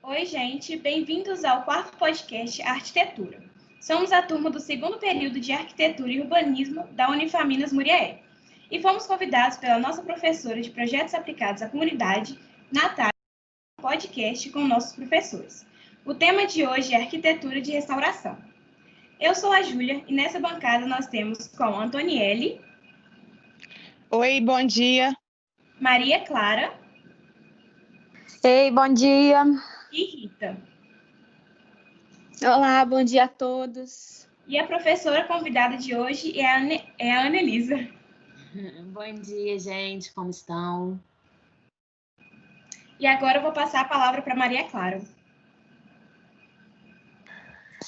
Oi, gente, bem-vindos ao quarto podcast Arquitetura. Somos a turma do segundo período de Arquitetura e Urbanismo da Unifaminas Muriaé e fomos convidados pela nossa professora de Projetos Aplicados à Comunidade, Natália, para um podcast com nossos professores. O tema de hoje é Arquitetura de Restauração. Eu sou a Júlia e nessa bancada nós temos com Antonielle. Oi, bom dia. Maria Clara. Ei, bom dia. E Rita. Olá, bom dia a todos. E a professora convidada de hoje é a Anelisa. Bom dia, gente, como estão? E agora eu vou passar a palavra para Maria Clara.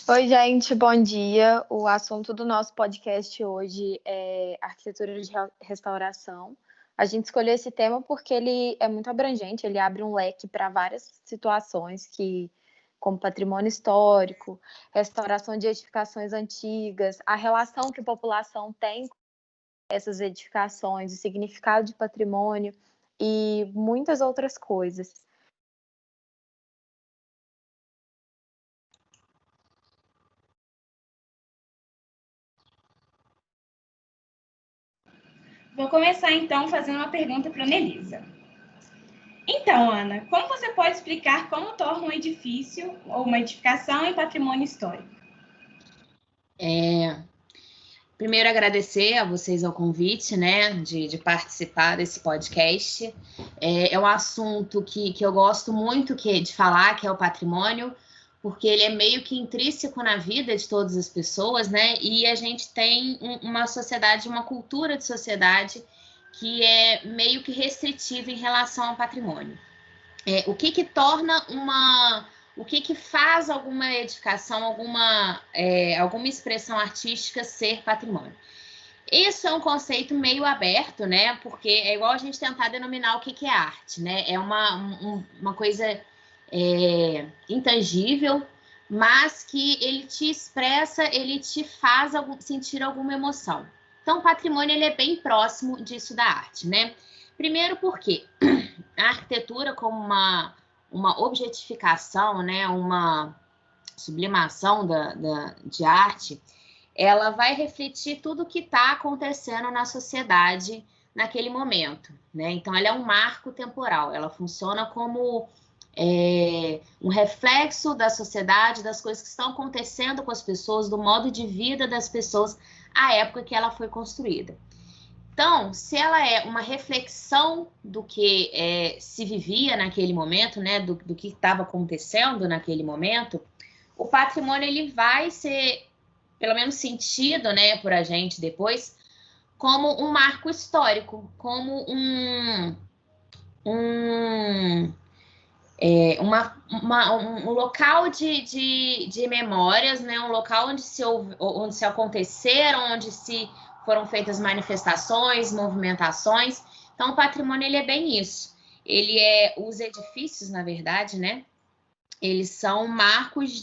Oi, gente, bom dia. O assunto do nosso podcast hoje é arquitetura de restauração. A gente escolheu esse tema porque ele é muito abrangente, ele abre um leque para várias situações como patrimônio histórico, restauração de edificações antigas, a relação que a população tem com essas edificações, o significado de patrimônio e muitas outras coisas. Vou começar então fazendo uma pergunta para a Anelisa. Então, Ana, como você pode explicar como torna um edifício ou uma edificação em patrimônio histórico? Primeiro, agradecer a vocês o convite, né, de participar desse podcast. É um assunto que eu gosto muito de falar, que é o patrimônio, porque ele é meio que intrínseco na vida de todas as pessoas, né, e a gente tem uma sociedade, uma cultura de sociedade que é meio que restritiva em relação ao patrimônio. O que torna o que faz alguma edificação, alguma expressão artística ser patrimônio? Isso é um conceito meio aberto, né? Porque é igual a gente tentar denominar o que é arte, né? É uma coisa intangível, mas que ele te expressa, ele te faz sentir alguma emoção. Então, o patrimônio ele é bem próximo disso da arte, né? Primeiro porque a arquitetura como uma objetificação, né, uma sublimação de arte, ela vai refletir tudo o que está acontecendo na sociedade naquele momento, né? Então, ela é um marco temporal, ela funciona como um reflexo da sociedade, das coisas que estão acontecendo com as pessoas, do modo de vida das pessoas à época que ela foi construída. Então, se ela é uma reflexão do que se vivia naquele momento, né, do que estava acontecendo naquele momento, o patrimônio ele vai ser, pelo menos sentido, né, por a gente depois, como um marco histórico, como um local de memórias, né, um local onde se aconteceram, onde se foram feitas manifestações, movimentações. Então, o patrimônio ele é bem isso. Os edifícios, na verdade, né? Eles são marcos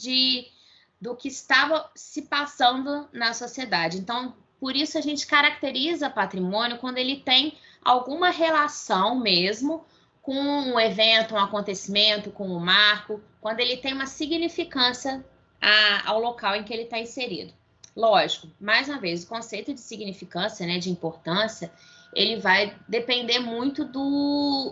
do que estava se passando na sociedade. Então, por isso a gente caracteriza patrimônio quando ele tem alguma relação mesmo com um evento, um acontecimento, com um marco, quando ele tem uma significância ao local em que ele está inserido. Lógico, mais uma vez, o conceito de significância, né, de importância, ele vai depender muito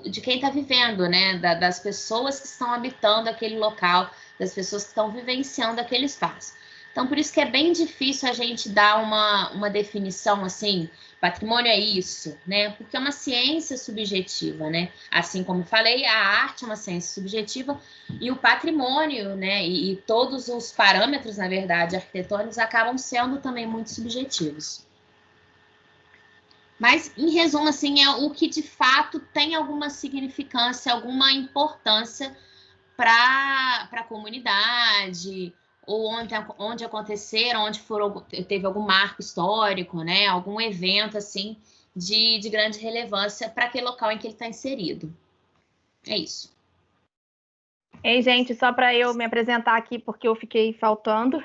de quem está vivendo, né, das pessoas que estão habitando aquele local, das pessoas que estão vivenciando aquele espaço. Então, por isso que é bem difícil a gente dar uma definição assim, patrimônio é isso, né? Porque é uma ciência subjetiva, né? Assim como eu falei, a arte é uma ciência subjetiva e o patrimônio, né? E todos os parâmetros, na verdade, arquitetônicos acabam sendo também muito subjetivos. Mas, em resumo, assim, é o que de fato tem alguma significância, alguma importância para a comunidade, ou onde aconteceram, teve algum marco histórico, né? Algum evento assim de grande relevância para aquele local em que ele está inserido. É isso. Ei, gente, só para eu me apresentar aqui, porque eu fiquei faltando.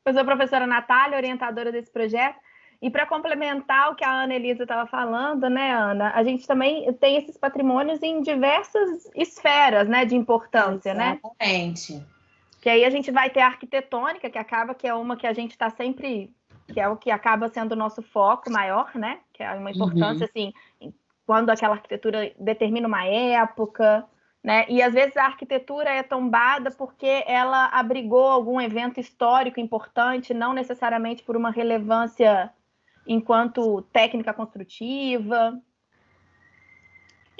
Eu sou a professora Natália, orientadora desse projeto, E para complementar o que a Ana Elisa estava falando, né, Ana, a gente também tem esses patrimônios em diversas esferas, né, de importância, né? Exatamente. Que aí a gente vai ter a arquitetônica, que é uma que a gente está sempre, que é o que acaba sendo o nosso foco maior, né? Que é uma importância, assim, quando aquela arquitetura determina uma época, né? E às vezes a arquitetura é tombada porque ela abrigou algum evento histórico importante, não necessariamente por uma relevância enquanto técnica construtiva.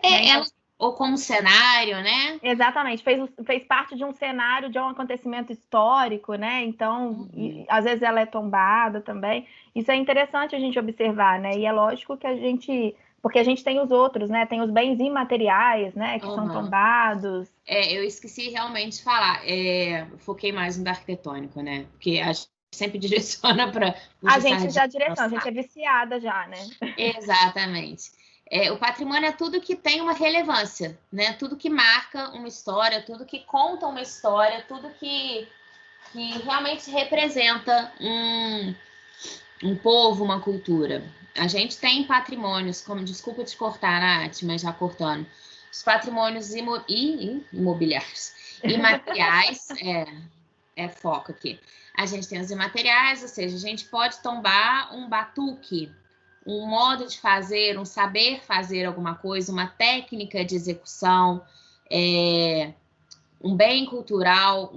Né? Ela, ou como cenário, né? Exatamente, fez parte de um cenário de um acontecimento histórico, né? Então, às vezes ela é tombada também. Isso é interessante a gente observar, né? E é lógico que porque a gente tem os outros, né? Tem os bens imateriais, né? Que são tombados. Eu esqueci realmente de falar. Foquei mais no arquitetônico, né? Porque a gente sempre direciona para... A gente já direciona, a gente é viciada já, né? Exatamente. O patrimônio é tudo que tem uma relevância, né? Tudo que marca uma história, tudo que conta uma história, tudo que realmente representa um povo, uma cultura. A gente tem patrimônios, como, desculpa te cortar, Nath, mas já cortando, os patrimônios imobiliários, imateriais, foco aqui. A gente tem os imateriais, ou seja, a gente pode tombar um batuque, um modo de fazer, um saber fazer alguma coisa, uma técnica de execução, um bem cultural,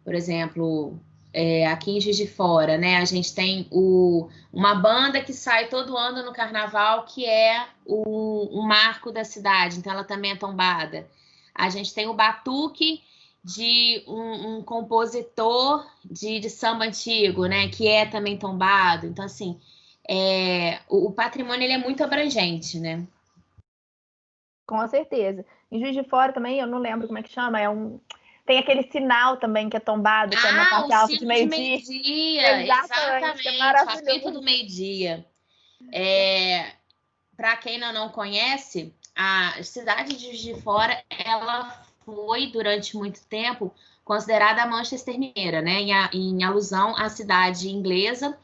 por exemplo, aqui em Juiz de Fora, né? A gente tem uma banda que sai todo ano no carnaval, que é um marco da cidade, então ela também é tombada. A gente tem o batuque de um compositor de samba antigo, né? Que é também tombado. Então, assim, o patrimônio ele é muito abrangente, né? Com certeza. Em Juiz de Fora também, eu não lembro como é que chama, tem aquele sinal também que é tombado, que é na parte alta de meio-dia. Exatamente. É maravilhoso. A fita do meio-dia. Para quem não conhece, a cidade de Juiz de Fora, ela foi, durante muito tempo, considerada a Manchester mineira, né? Em alusão à cidade inglesa,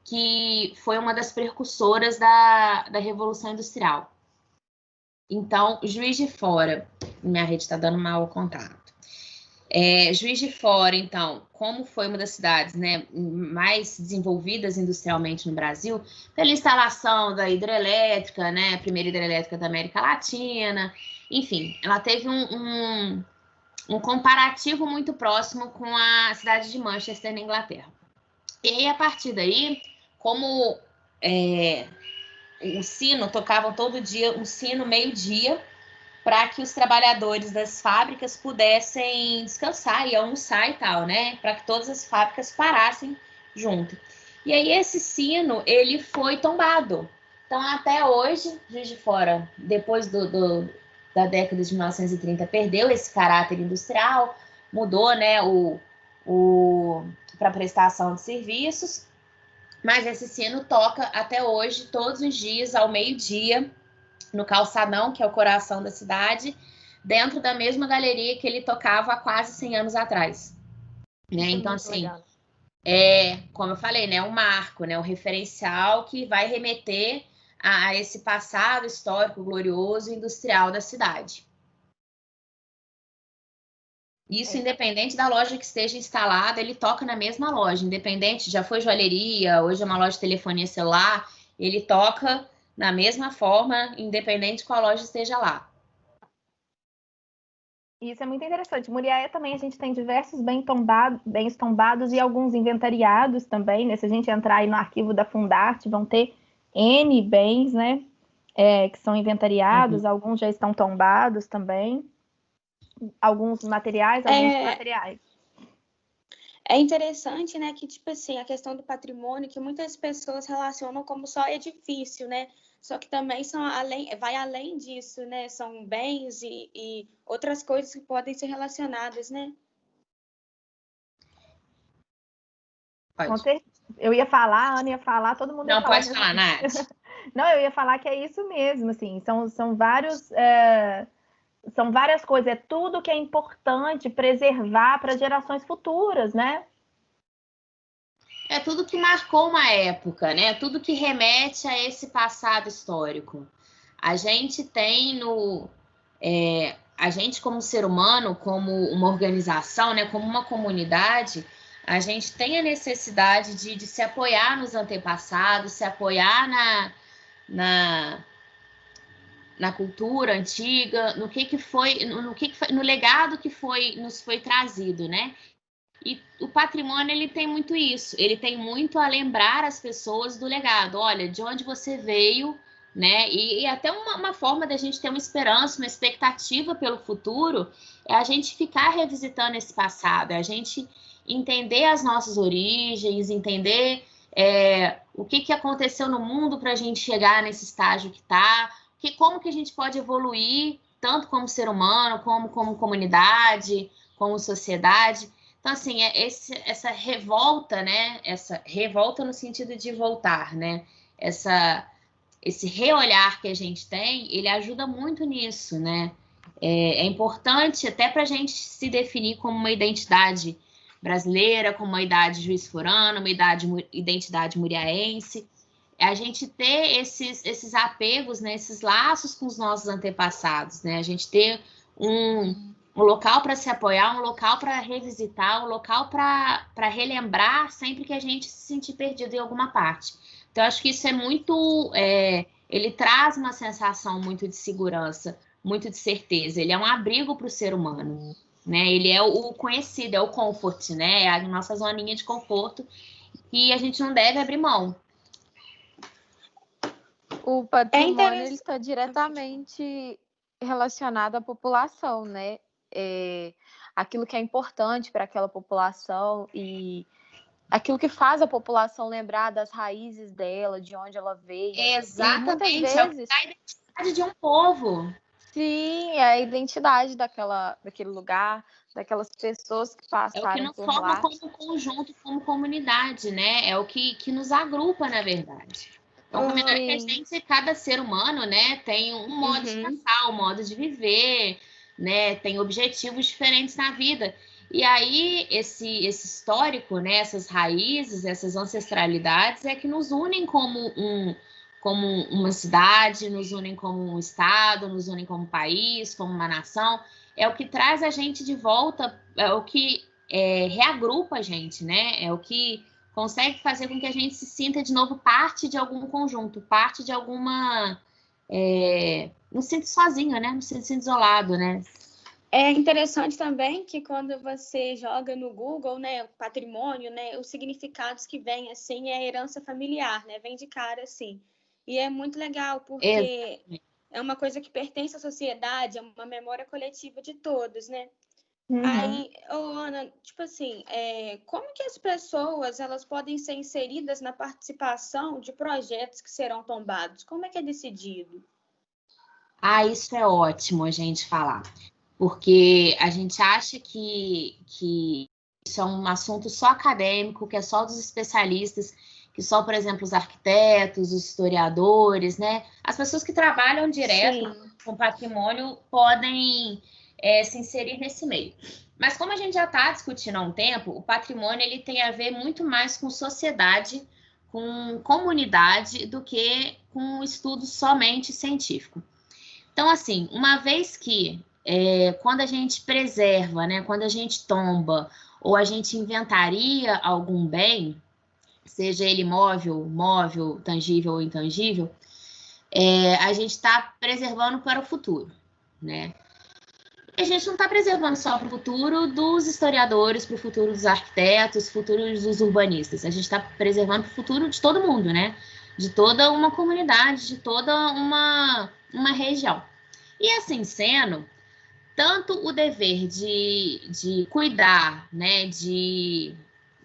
que foi uma das precursoras da Revolução Industrial. Então, Juiz de Fora, minha rede está dando mau contato. Juiz de Fora, então, como foi uma das cidades, né, mais desenvolvidas industrialmente no Brasil, pela instalação da hidrelétrica, né, a primeira hidrelétrica da América Latina, enfim, ela teve um comparativo muito próximo com a cidade de Manchester, na Inglaterra. E aí, a partir daí, como o sino, tocavam todo dia um sino meio-dia, para que os trabalhadores das fábricas pudessem descansar e almoçar e tal, né? Para que todas as fábricas parassem junto. E aí esse sino, ele foi tombado. Então, até hoje, Juiz de Fora, depois da década de 1930, perdeu esse caráter industrial, mudou, né, para prestação de serviços, mas esse sino toca até hoje, todos os dias, ao meio-dia, no Calçadão, que é o coração da cidade, dentro da mesma galeria que ele tocava há quase 100 anos atrás. Né? Então, assim, legal. Como eu falei, né, um marco, né, um referencial que vai remeter a esse passado histórico, glorioso e industrial da cidade. Isso, independente da loja que esteja instalada, ele toca na mesma loja, independente, já foi joalheria, hoje é uma loja de telefonia celular, ele toca na mesma forma, independente de qual loja esteja lá. Isso é muito interessante. Muriaé também a gente tem diversos bens tombados e alguns inventariados também, né? Se a gente entrar aí no arquivo da Fundarte, vão ter N bens, né? Que são inventariados, alguns já estão tombados também. Alguns materiais, alguns materiais. É interessante, né, que, tipo assim, a questão do patrimônio, que muitas pessoas relacionam como só edifício, né? Só que também vai além disso, né? São bens e outras coisas que podem ser relacionadas, né? Pode. Eu ia falar, a Ana ia falar, todo mundo ia falar. Não, pode falar, Nath. Não, eu ia falar que é isso mesmo, assim, são vários... São várias coisas, é tudo que é importante preservar para gerações futuras, né? é tudo que marcou uma época, né? Tudo que remete a esse passado histórico. A gente tem a gente como ser humano, como uma organização, né? Como uma comunidade, a gente tem a necessidade de se apoiar nos antepassados, se apoiar na cultura antiga, no legado que nos foi trazido, né? E o patrimônio, ele tem muito isso, ele tem muito a lembrar as pessoas do legado. Olha, de onde você veio, né? E até uma forma da gente ter uma esperança, uma expectativa pelo futuro, é a gente ficar revisitando esse passado, é a gente entender as nossas origens, entender o que aconteceu no mundo para a gente chegar nesse estágio que está, como que a gente pode evoluir, tanto como ser humano, como comunidade, como sociedade. Então, assim, essa revolta, né? Essa revolta no sentido de voltar, né? Esse reolhar que a gente tem, ele ajuda muito nisso, né? É importante até para a gente se definir como uma identidade brasileira, como uma idade juiz-forana, uma identidade muriaense. A gente ter esses apegos, né? Esses laços com os nossos antepassados, né? A gente ter um local para se apoiar, um local para revisitar, um local para relembrar sempre que a gente se sentir perdido em alguma parte. Então, acho que isso é muito... ele traz uma sensação muito de segurança, muito de certeza. Ele é um abrigo para o ser humano, né? Ele é o conhecido, é o comfort, né? É a nossa zoninha de conforto e a gente não deve abrir mão. O patrimônio está diretamente relacionado à população, né? Aquilo que é importante para aquela população e aquilo que faz a população lembrar das raízes dela, de onde ela veio. Exatamente, e muitas vezes, é a identidade de um povo. Sim, é a identidade daquele lugar, daquelas pessoas que passaram por lá. É o que nos forma como conjunto, como comunidade, né? É o que nos agrupa, na verdade. Então, combinar que a gente, cada ser humano, né, tem um modo de pensar, um modo de viver, né, tem objetivos diferentes na vida. E aí, esse histórico, né, essas raízes, essas ancestralidades é que nos unem como uma cidade, nos unem como um estado, nos unem como um país, como uma nação. É o que traz a gente de volta, é o que reagrupa a gente, né? É o que consegue fazer com que a gente se sinta de novo parte de algum conjunto, parte de alguma... não se sinta sozinho, né? Não se sinta isolado, né? É interessante também que quando você joga no Google, né, o patrimônio, né, os significados que vêm, assim, é a herança familiar, né? Vem de cara, assim. E é muito legal, porque é uma coisa que pertence à sociedade, é uma memória coletiva de todos, né? Aí, Ana, tipo assim, como que as pessoas elas podem ser inseridas na participação de projetos que serão tombados? Como é que é decidido? Isso é ótimo a gente falar, porque a gente acha que isso é um assunto só acadêmico, que é só dos especialistas, que só, por exemplo, os arquitetos, os historiadores, né? As pessoas que trabalham direto com patrimônio podem se inserir nesse meio. Mas como a gente já está discutindo há um tempo, o patrimônio ele tem a ver muito mais com sociedade, com comunidade, do que com um estudo somente científico. Então, assim, uma vez que quando a gente preserva, né, quando a gente tomba ou a gente inventaria algum bem, seja ele móvel, tangível ou intangível, a gente está preservando para o futuro, né? E a gente não está preservando só para o futuro dos historiadores, para o futuro dos arquitetos, futuro dos urbanistas. A gente está preservando para o futuro de todo mundo, né? De toda uma comunidade, de toda uma região. E assim sendo, tanto o dever de cuidar, né, de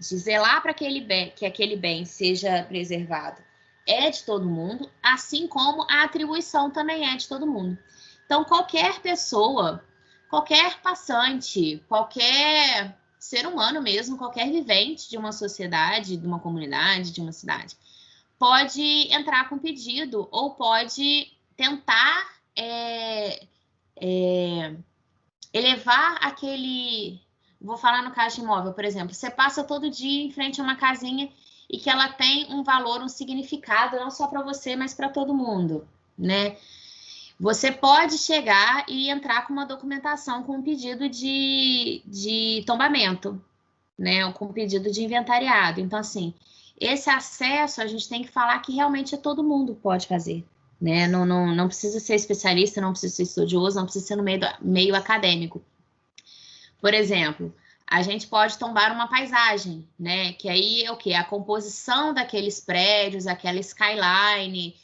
zelar para que aquele bem seja preservado é de todo mundo, assim como a atribuição também é de todo mundo. Então, qualquer pessoa, qualquer passante, qualquer ser humano mesmo, qualquer vivente de uma sociedade, de uma comunidade, de uma cidade, pode entrar com pedido ou pode tentar elevar aquele... Vou falar no caso de imóvel, por exemplo. Você passa todo dia em frente a uma casinha e que ela tem um valor, um significado, não só para você, mas para todo mundo, né? Você pode chegar e entrar com uma documentação com um pedido de tombamento, né? Ou com um pedido de inventariado. Então, assim, esse acesso a gente tem que falar que realmente todo mundo pode fazer, né? Não precisa ser especialista, não precisa ser estudioso, não precisa ser no meio acadêmico. Por exemplo, a gente pode tombar uma paisagem, né? Que aí é o quê? A composição daqueles prédios, aquela skyline,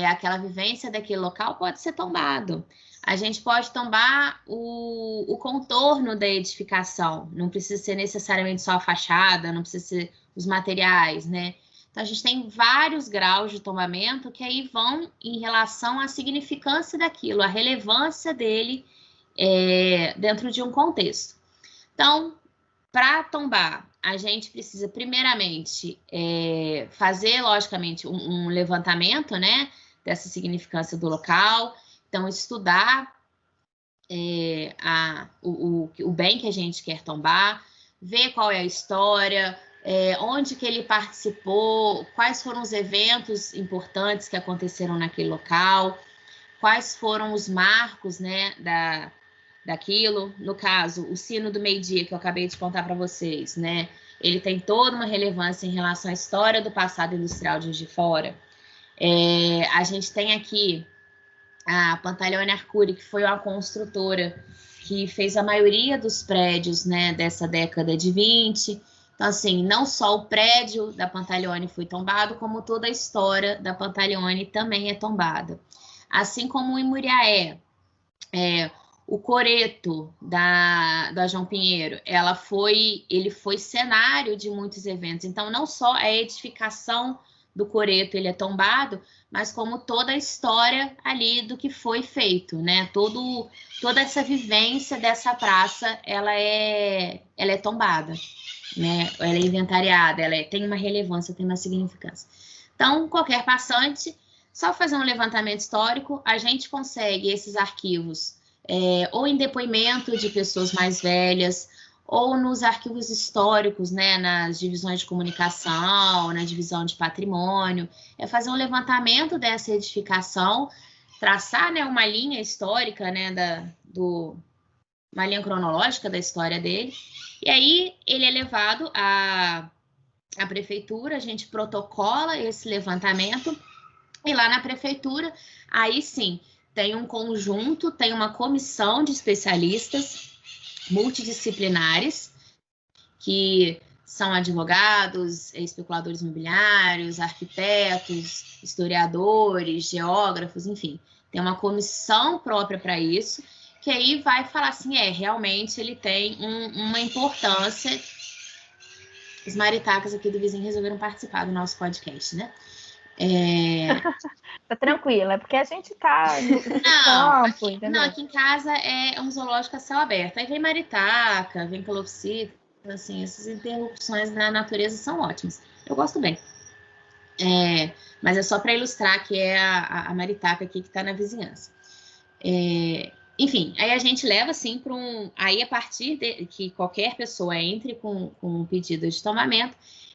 aquela vivência daquele local pode ser tombado. A gente pode tombar o contorno da edificação, não precisa ser necessariamente só a fachada, não precisa ser os materiais, né? Então, a gente tem vários graus de tombamento que aí vão em relação à significância daquilo, a relevância dele dentro de um contexto. Então, para tombar, a gente precisa, primeiramente, fazer, logicamente, um levantamento, né, dessa significância do local. Então, estudar o bem que a gente quer tombar, ver qual é a história, onde que ele participou, quais foram os eventos importantes que aconteceram naquele local, quais foram os marcos, né, daquilo. No caso, o sino do meio-dia que eu acabei de contar para vocês, né? Ele tem toda uma relevância em relação à história do passado industrial de Juiz de Fora. A gente tem aqui a Pantaleone Arcuri, que foi uma construtora que fez a maioria dos prédios, né, dessa década de 20. Então, assim, não só o prédio da Pantaleone foi tombado, como toda a história da Pantaleone também é tombada. Assim como em Muriaé, o coreto da João Pinheiro, ele foi cenário de muitos eventos. Então, não só a edificação do coreto ele é tombado, mas como toda a história ali do que foi feito, né? Toda essa vivência dessa praça, ela é tombada, né? Ela é inventariada, tem uma relevância, tem uma significância. Então, qualquer passante, só fazer um levantamento histórico, a gente consegue esses arquivos ou em depoimento de pessoas mais velhas, ou nos arquivos históricos, né, nas divisões de comunicação, na divisão de patrimônio, fazer um levantamento dessa edificação, traçar, né, uma linha histórica, né, uma linha cronológica da história dele, e aí ele é levado à prefeitura, a gente protocola esse levantamento, e lá na prefeitura, aí sim, tem um conjunto, tem uma comissão de especialistas multidisciplinares, que são advogados, especuladores imobiliários, arquitetos, historiadores, geógrafos, enfim. Tem uma comissão própria para isso, que aí vai falar assim, realmente ele tem uma importância. Os maritacas aqui do vizinho resolveram participar do nosso podcast, né? Tá tranquila, é porque a gente tá no campo, entendeu? Não, aqui em casa é um zoológico a céu aberto. Aí vem maritaca, vem calopsita, assim, essas interrupções na natureza são ótimas. Eu gosto bem. Mas é só para ilustrar que é a maritaca aqui que está na vizinhança. Enfim, aí a gente leva assim para Aí, a partir de que qualquer pessoa entre com um pedido de tombamento,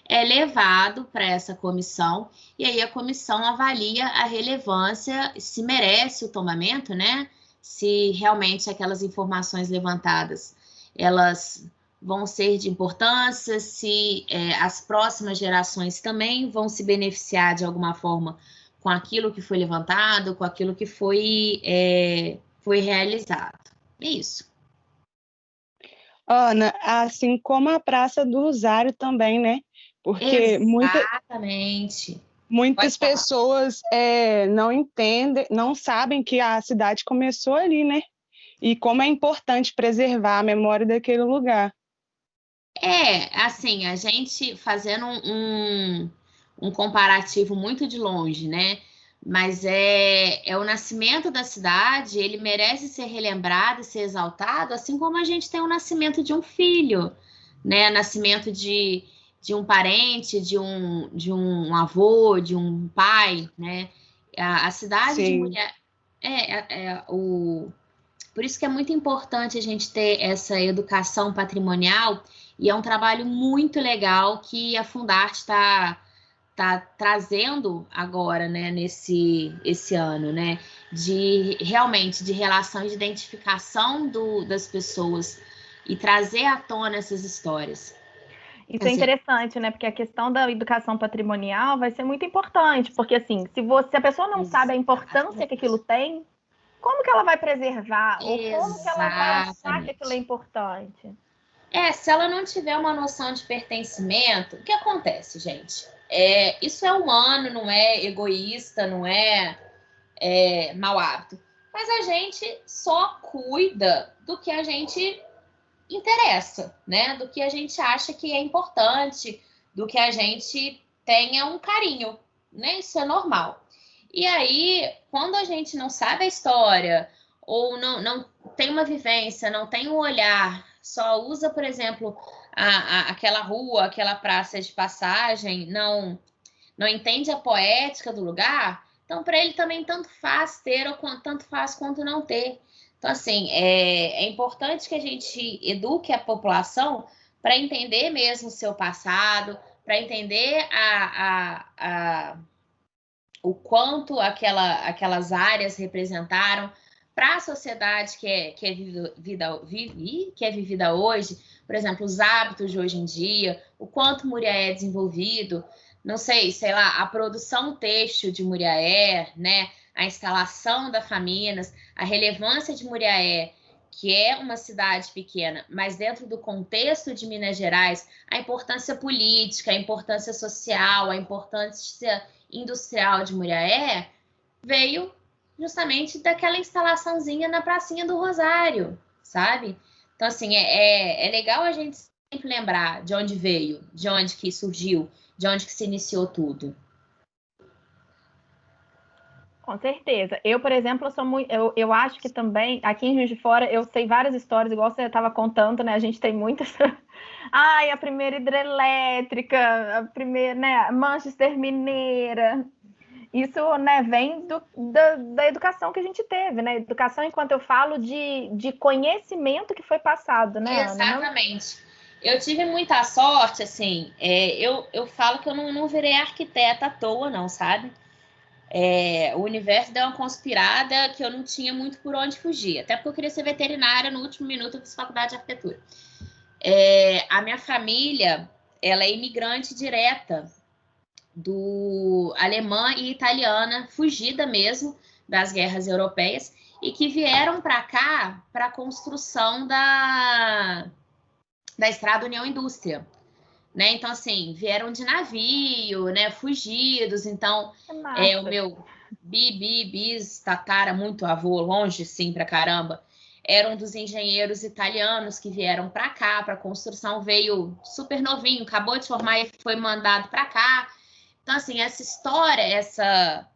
é levado para essa comissão, e aí a comissão avalia a relevância, se merece o tombamento, né? Se realmente aquelas informações levantadas, elas vão ser de importância, se as próximas gerações também vão se beneficiar de alguma forma com aquilo que foi levantado, com aquilo que foi realizado. É isso. Ana, assim como a Praça do Rosário também, né? Porque Exatamente. Muitas pessoas não entendem, não sabem que a cidade começou ali, né? E como é importante preservar a memória daquele lugar. Assim, a gente fazendo um comparativo muito de longe, né? Mas o nascimento da cidade, ele merece ser relembrado e ser exaltado, assim como a gente tem o nascimento de um filho, né? Nascimento de um parente, de um avô, de um pai, né? A cidade Sim. de Muriaé por isso que é muito importante a gente ter essa educação patrimonial E é um trabalho muito legal que a Fundarte está trazendo agora, né, esse ano, né, realmente de relação e de identificação das pessoas e trazer à tona essas histórias. Isso é interessante, né? Porque a questão da educação patrimonial vai ser muito importante, porque assim, se a pessoa não sabe a importância que aquilo tem, como que ela vai preservar? Ou como que ela vai achar que aquilo é importante? Se ela não tiver uma noção de pertencimento, o que acontece, gente? Isso é humano, não é egoísta, não é mau hábito. Mas a gente só cuida do que a gente interessa, né? Do que a gente acha que é importante, do que a gente tenha um carinho, né? Isso é normal. E aí, quando a gente não sabe a história, ou não tem uma vivência, não tem um olhar, só usa, por exemplo, aquela rua, aquela praça de passagem, não entende a poética do lugar, então para ele também tanto faz ter ou tanto faz quanto não ter. Então, assim, é importante que a gente eduque a população para entender mesmo o seu passado, para entender o quanto aquelas áreas representaram para a sociedade que é vivida hoje, por exemplo, os hábitos de hoje em dia, o quanto Muriaé é desenvolvido, não sei lá, a produção têxtil de Muriaé, né? A instalação da Faminas, a relevância de Muriaé, que é uma cidade pequena, mas dentro do contexto de Minas Gerais, a importância política, a importância social, a importância industrial de Muriaé veio justamente daquela instalaçãozinha na pracinha do Rosário, sabe? Então, assim, é legal a gente sempre lembrar de onde veio, de onde que surgiu, de onde que se iniciou tudo. Com certeza. Eu, por exemplo, eu acho que também, aqui em Juiz de Fora, eu sei várias histórias, igual você estava contando, né? A gente tem muitas. A primeira hidrelétrica, a primeira, né? Manchester Mineira. Isso, né, vem da educação que a gente teve, né? Educação, enquanto eu falo de conhecimento que foi passado, né, Ana? Exatamente. Eu tive muita sorte, assim, eu falo que eu não virei arquiteta à toa, não, sabe? O universo deu uma conspirada que eu não tinha muito por onde fugir. Até porque eu queria ser veterinária no último minuto da faculdade de arquitetura. A minha família, ela é imigrante direta do alemã e italiana, fugida mesmo das guerras europeias, e que vieram para cá para a construção da Estrada União Indústria. Né? Então, assim, vieram de navio, né? Fugidos. Então, o meu bis, tatara, muito avô, longe, sim, pra caramba, era um dos engenheiros italianos que vieram para cá, para a construção, veio super novinho, acabou de formar e foi mandado para cá. Então, assim, essa história, essa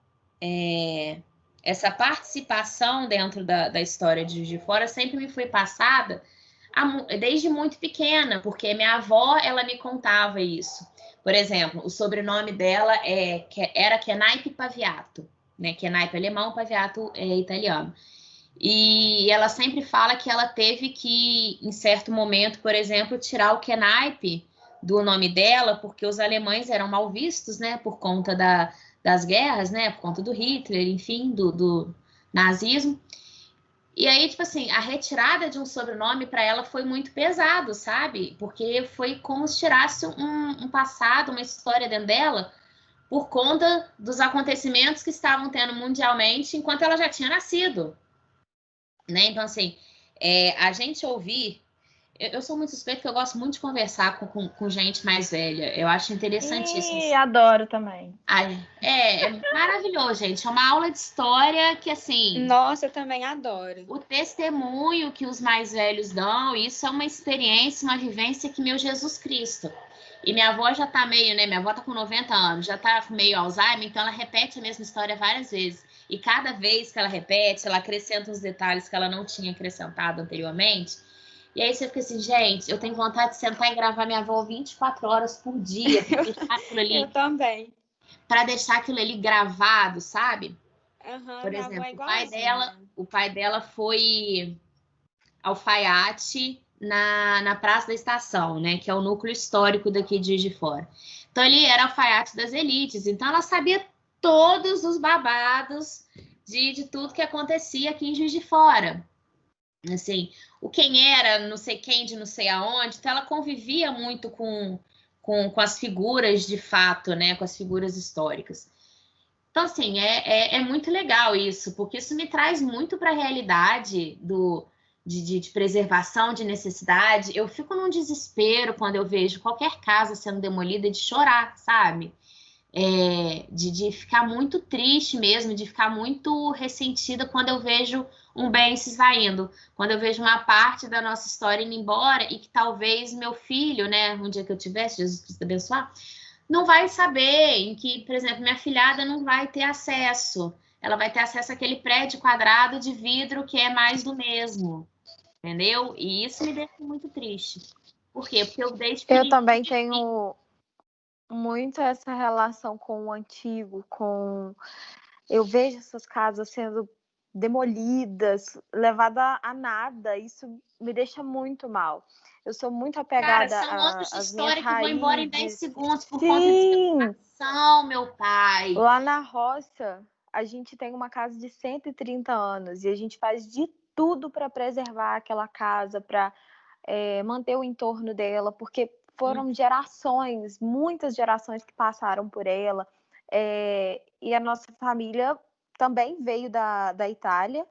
participação dentro da história de Juiz de Fora sempre me foi passada desde muito pequena, porque minha avó, ela me contava isso. Por exemplo, o sobrenome dela era Kenaipe Paviato, né? Kenaipe alemão, Paviato italiano. E ela sempre fala que ela teve que, em certo momento, por exemplo, tirar o Kenaipe do nome dela, porque os alemães eram mal vistos, né? Por conta das guerras, né? Por conta do Hitler, enfim, do nazismo. E aí, tipo assim, a retirada de um sobrenome para ela foi muito pesado, sabe? Porque foi como se tirasse um passado, uma história dentro dela, por conta dos acontecimentos que estavam tendo mundialmente enquanto ela já tinha nascido. Né? Então, assim, a gente ouvir... Eu sou muito suspeita porque eu gosto muito de conversar com gente mais velha. Eu acho interessantíssimo. E adoro também. É maravilhoso, gente. É uma aula de história que, assim... Nossa, eu também adoro. O testemunho que os mais velhos dão, isso é uma experiência, uma vivência que meu Jesus Cristo. E minha avó já tá meio, né? Minha avó tá com 90 anos, já tá meio Alzheimer, então ela repete a mesma história várias vezes. E cada vez que ela repete, ela acrescenta uns detalhes que ela não tinha acrescentado anteriormente. E aí você fica assim, gente, eu tenho vontade de sentar e gravar minha avó 24 horas por dia. Eu também. Para deixar aquilo ali gravado, sabe? Por exemplo, o pai dela foi alfaiate na Praça da Estação, né? Que é o núcleo histórico daqui de Juiz de Fora. Então, ele era alfaiate das elites. Então, ela sabia todos os babados de tudo que acontecia aqui em Juiz de Fora. Assim, o quem era, não sei quem, de não sei aonde. Então, ela convivia muito com as figuras de fato, né? Com as figuras históricas. Então, assim, é muito legal isso, porque isso me traz muito para a realidade de preservação, de necessidade. Eu fico num desespero quando eu vejo qualquer casa sendo demolida de chorar, sabe? De ficar muito triste mesmo, de ficar muito ressentida quando eu vejo um bem se esvaindo, quando eu vejo uma parte da nossa história indo embora e que talvez meu filho, né, um dia que eu tivesse, Jesus Cristo abençoar, não vai saber, em que, por exemplo, minha filhada não vai ter acesso. Ela vai ter acesso àquele prédio quadrado de vidro que é mais do mesmo, entendeu? E isso me deixa muito triste. Por quê? Porque eu também tenho muito essa relação com o antigo, eu vejo essas casas sendo demolidas, levadas a nada. Isso me deixa muito mal. Eu sou muito apegada são anos de às história minhas que vão embora em 10 raízes. segundos por conta de educação, meu pai. Lá na roça, a gente tem uma casa de 130 anos e a gente faz de tudo para preservar aquela casa, para manter o entorno dela, porque foram gerações, muitas gerações que passaram por ela. E a nossa família também veio da Itália.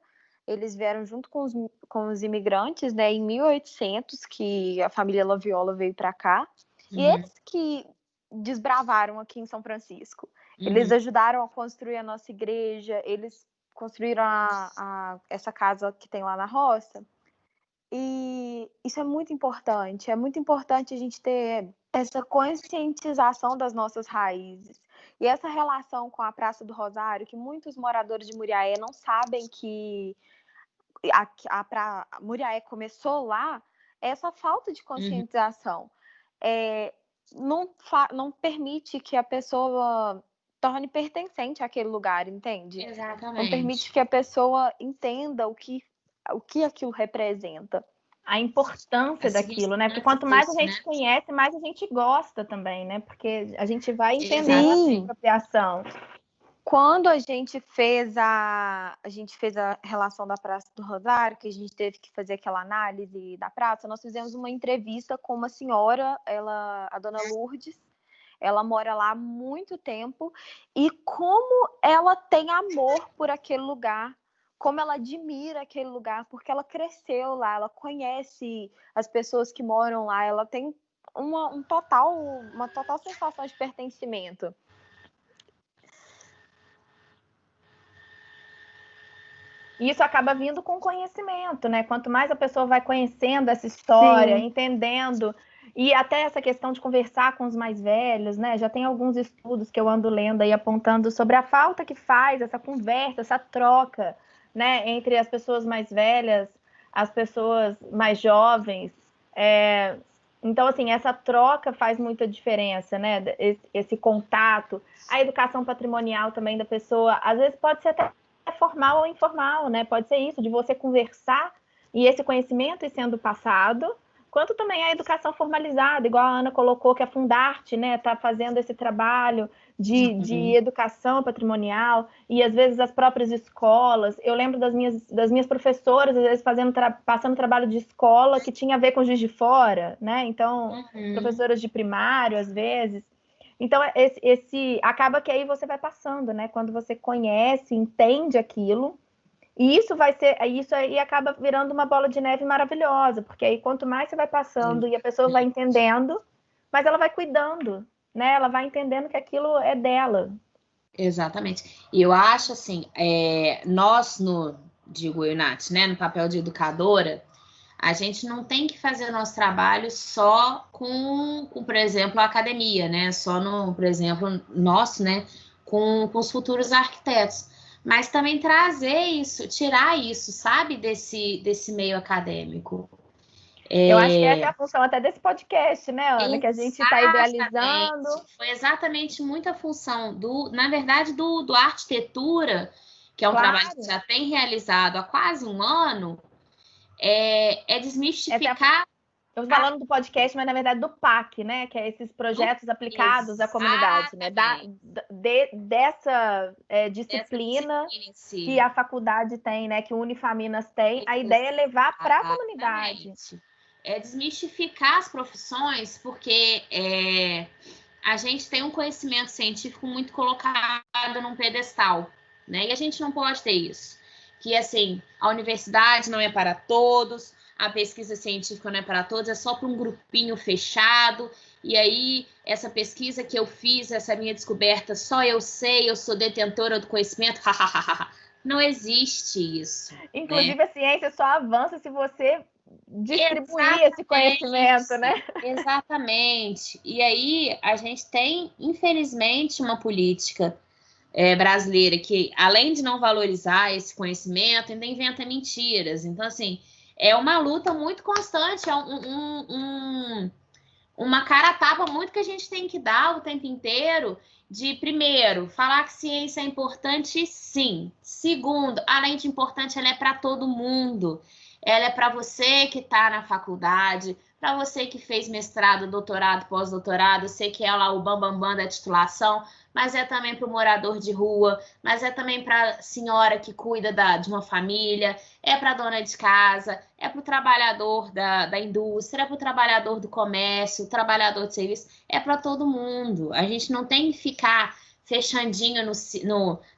Eles vieram junto com os imigrantes, né, em 1800, que a família Laviola veio para cá. E eles que desbravaram aqui em São Francisco. Eles ajudaram a construir a nossa igreja, eles construíram essa casa que tem lá na roça. E isso é muito importante a gente ter essa conscientização das nossas raízes. E essa relação com a Praça do Rosário, que muitos moradores de Muriaé não sabem que a Muriaé começou lá, essa falta de conscientização não permite que a pessoa torne pertencente àquele lugar, entende? Exatamente. Não permite que a pessoa entenda o que aquilo representa. A importância daquilo, né? Porque quanto mais a gente conhece, mais a gente gosta também, né? Porque a gente vai entendendo a apropriação. Quando a gente fez a relação da Praça do Rosário, que a gente teve que fazer aquela análise da praça, nós fizemos uma entrevista com uma senhora, a dona Lourdes. Ela mora lá há muito tempo e como ela tem amor por aquele lugar, como ela admira aquele lugar, porque ela cresceu lá, ela conhece as pessoas que moram lá, ela tem uma total sensação de pertencimento. E isso acaba vindo com conhecimento, né? Quanto mais a pessoa vai conhecendo essa história, entendendo, e até essa questão de conversar com os mais velhos, né? Já tem alguns estudos que eu ando lendo aí apontando sobre a falta que faz essa conversa, essa troca, né? Entre as pessoas mais velhas, as pessoas mais jovens. Então, assim, essa troca faz muita diferença, né? Esse contato. A educação patrimonial também da pessoa, às vezes pode ser até formal ou informal, né? Pode ser isso, de você conversar e esse conhecimento ir sendo passado, quanto também a educação formalizada, igual a Ana colocou, que a Fundarte, né, está fazendo esse trabalho de educação patrimonial, e às vezes as próprias escolas. Eu lembro das minhas professoras, às vezes passando trabalho de escola que tinha a ver com Juiz de Fora, né? Então, professoras de primário, às vezes. Então, acaba que aí você vai passando, né? Quando você conhece, entende aquilo, e isso aí acaba virando uma bola de neve maravilhosa, porque aí quanto mais você vai passando e a pessoa vai entendendo, mas ela vai cuidando, né? Ela vai entendendo que aquilo é dela. Exatamente. E eu acho assim, nós digo eu, Nath, né, no papel de educadora, a gente não tem que fazer o nosso trabalho só com, por exemplo, a academia, né? Só por exemplo, nosso, né? Com os futuros arquitetos. Mas também trazer isso, tirar isso, sabe? Desse meio acadêmico. Eu acho que essa é a função até desse podcast, né, Ana? Que a gente está idealizando. Foi exatamente muita função, na verdade, do Arquitetura, que é um trabalho que já tem realizado há quase um ano, é desmistificar Estamos falando do podcast, mas na verdade do PAC, né? Que é esses projetos aplicados à comunidade, né? Dessa disciplina que a faculdade tem, né? Que o Unifaminas tem, a ideia é levar para a comunidade. É desmistificar as profissões, porque a gente tem um conhecimento científico muito colocado num pedestal, né? E a gente não pode ter isso. Que, assim, a universidade não é para todos, a pesquisa científica não é para todos, é só para um grupinho fechado, e aí essa pesquisa que eu fiz, essa minha descoberta, só eu sei, eu sou detentora do conhecimento, não existe isso. Inclusive, né? A ciência só avança se você distribuir esse conhecimento, né? Exatamente. E aí a gente tem, infelizmente, uma política brasileira que, além de não valorizar esse conhecimento, ainda inventa mentiras. Então, assim, é uma luta muito constante, é uma cara a tapa muito que a gente tem que dar o tempo inteiro de, primeiro, falar que ciência é importante, sim. Segundo, além de importante, ela é para todo mundo. Ela é para você que está na faculdade, para você que fez mestrado, doutorado, pós-doutorado, sei que é lá o bambambam da titulação, mas é também para o morador de rua, mas é também para a senhora que cuida de uma família, é para a dona de casa, é para o trabalhador da indústria, é para o trabalhador do comércio, o trabalhador de serviço, é para todo mundo. A gente não tem que ficar fechandinho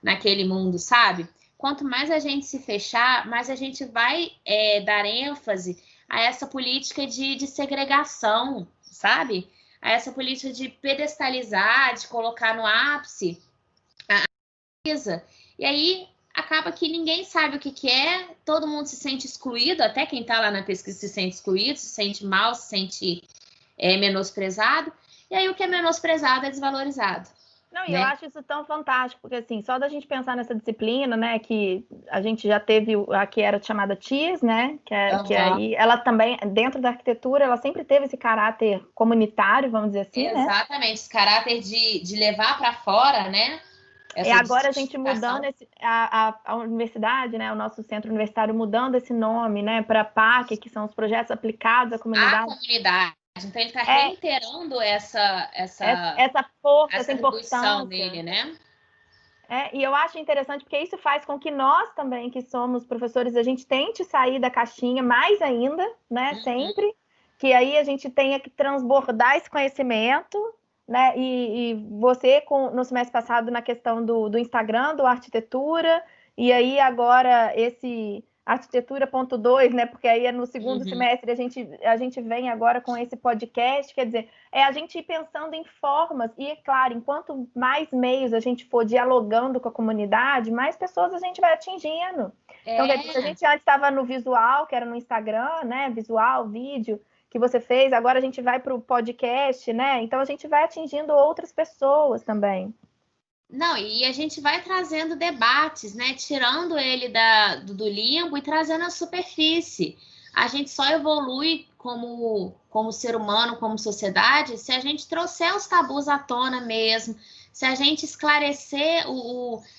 naquele mundo, sabe? Quanto mais a gente se fechar, mais a gente vai dar ênfase a essa política de segregação, sabe? A essa política de pedestalizar, de colocar no ápice a pesquisa. E aí acaba que ninguém sabe o que é, todo mundo se sente excluído, até quem está lá na pesquisa se sente excluído, se sente mal, se sente menosprezado. E aí o que é menosprezado é desvalorizado. Não, e eu acho isso tão fantástico, porque assim, só da gente pensar nessa disciplina, né, que a gente já teve a que era chamada TIS, né, que aí ela também, dentro da arquitetura, ela sempre teve esse caráter comunitário, vamos dizer assim, Exatamente, esse caráter de levar para fora, né? Agora a gente mudando a universidade, né, o nosso centro universitário mudando esse nome, né, para PAC, que são os projetos aplicados à comunidade. A comunidade. Então ele está reiterando essa força, essa importância dele, né? E eu acho interessante porque isso faz com que nós também, que somos professores, a gente tente sair da caixinha mais ainda, né? Sempre, que aí a gente tenha que transbordar esse conhecimento, né? E você, no semestre passado, na questão do Instagram, do Arquitetura, e aí agora esse Arquitetura.2, né? Porque aí é no segundo semestre a gente vem agora com esse podcast, quer dizer, a gente ir pensando em formas, e é claro, enquanto mais meios a gente for dialogando com a comunidade, mais pessoas a gente vai atingindo. Então, quer dizer, se a gente antes estava no visual, que era no Instagram, né? Visual, vídeo, que você fez, agora a gente vai para o podcast, né? Então a gente vai atingindo outras pessoas também. Não, e a gente vai trazendo debates, né? Tirando ele do limbo e trazendo a superfície. A gente só evolui como ser humano, como sociedade, se a gente trouxer os tabus à tona mesmo, se a gente esclarecer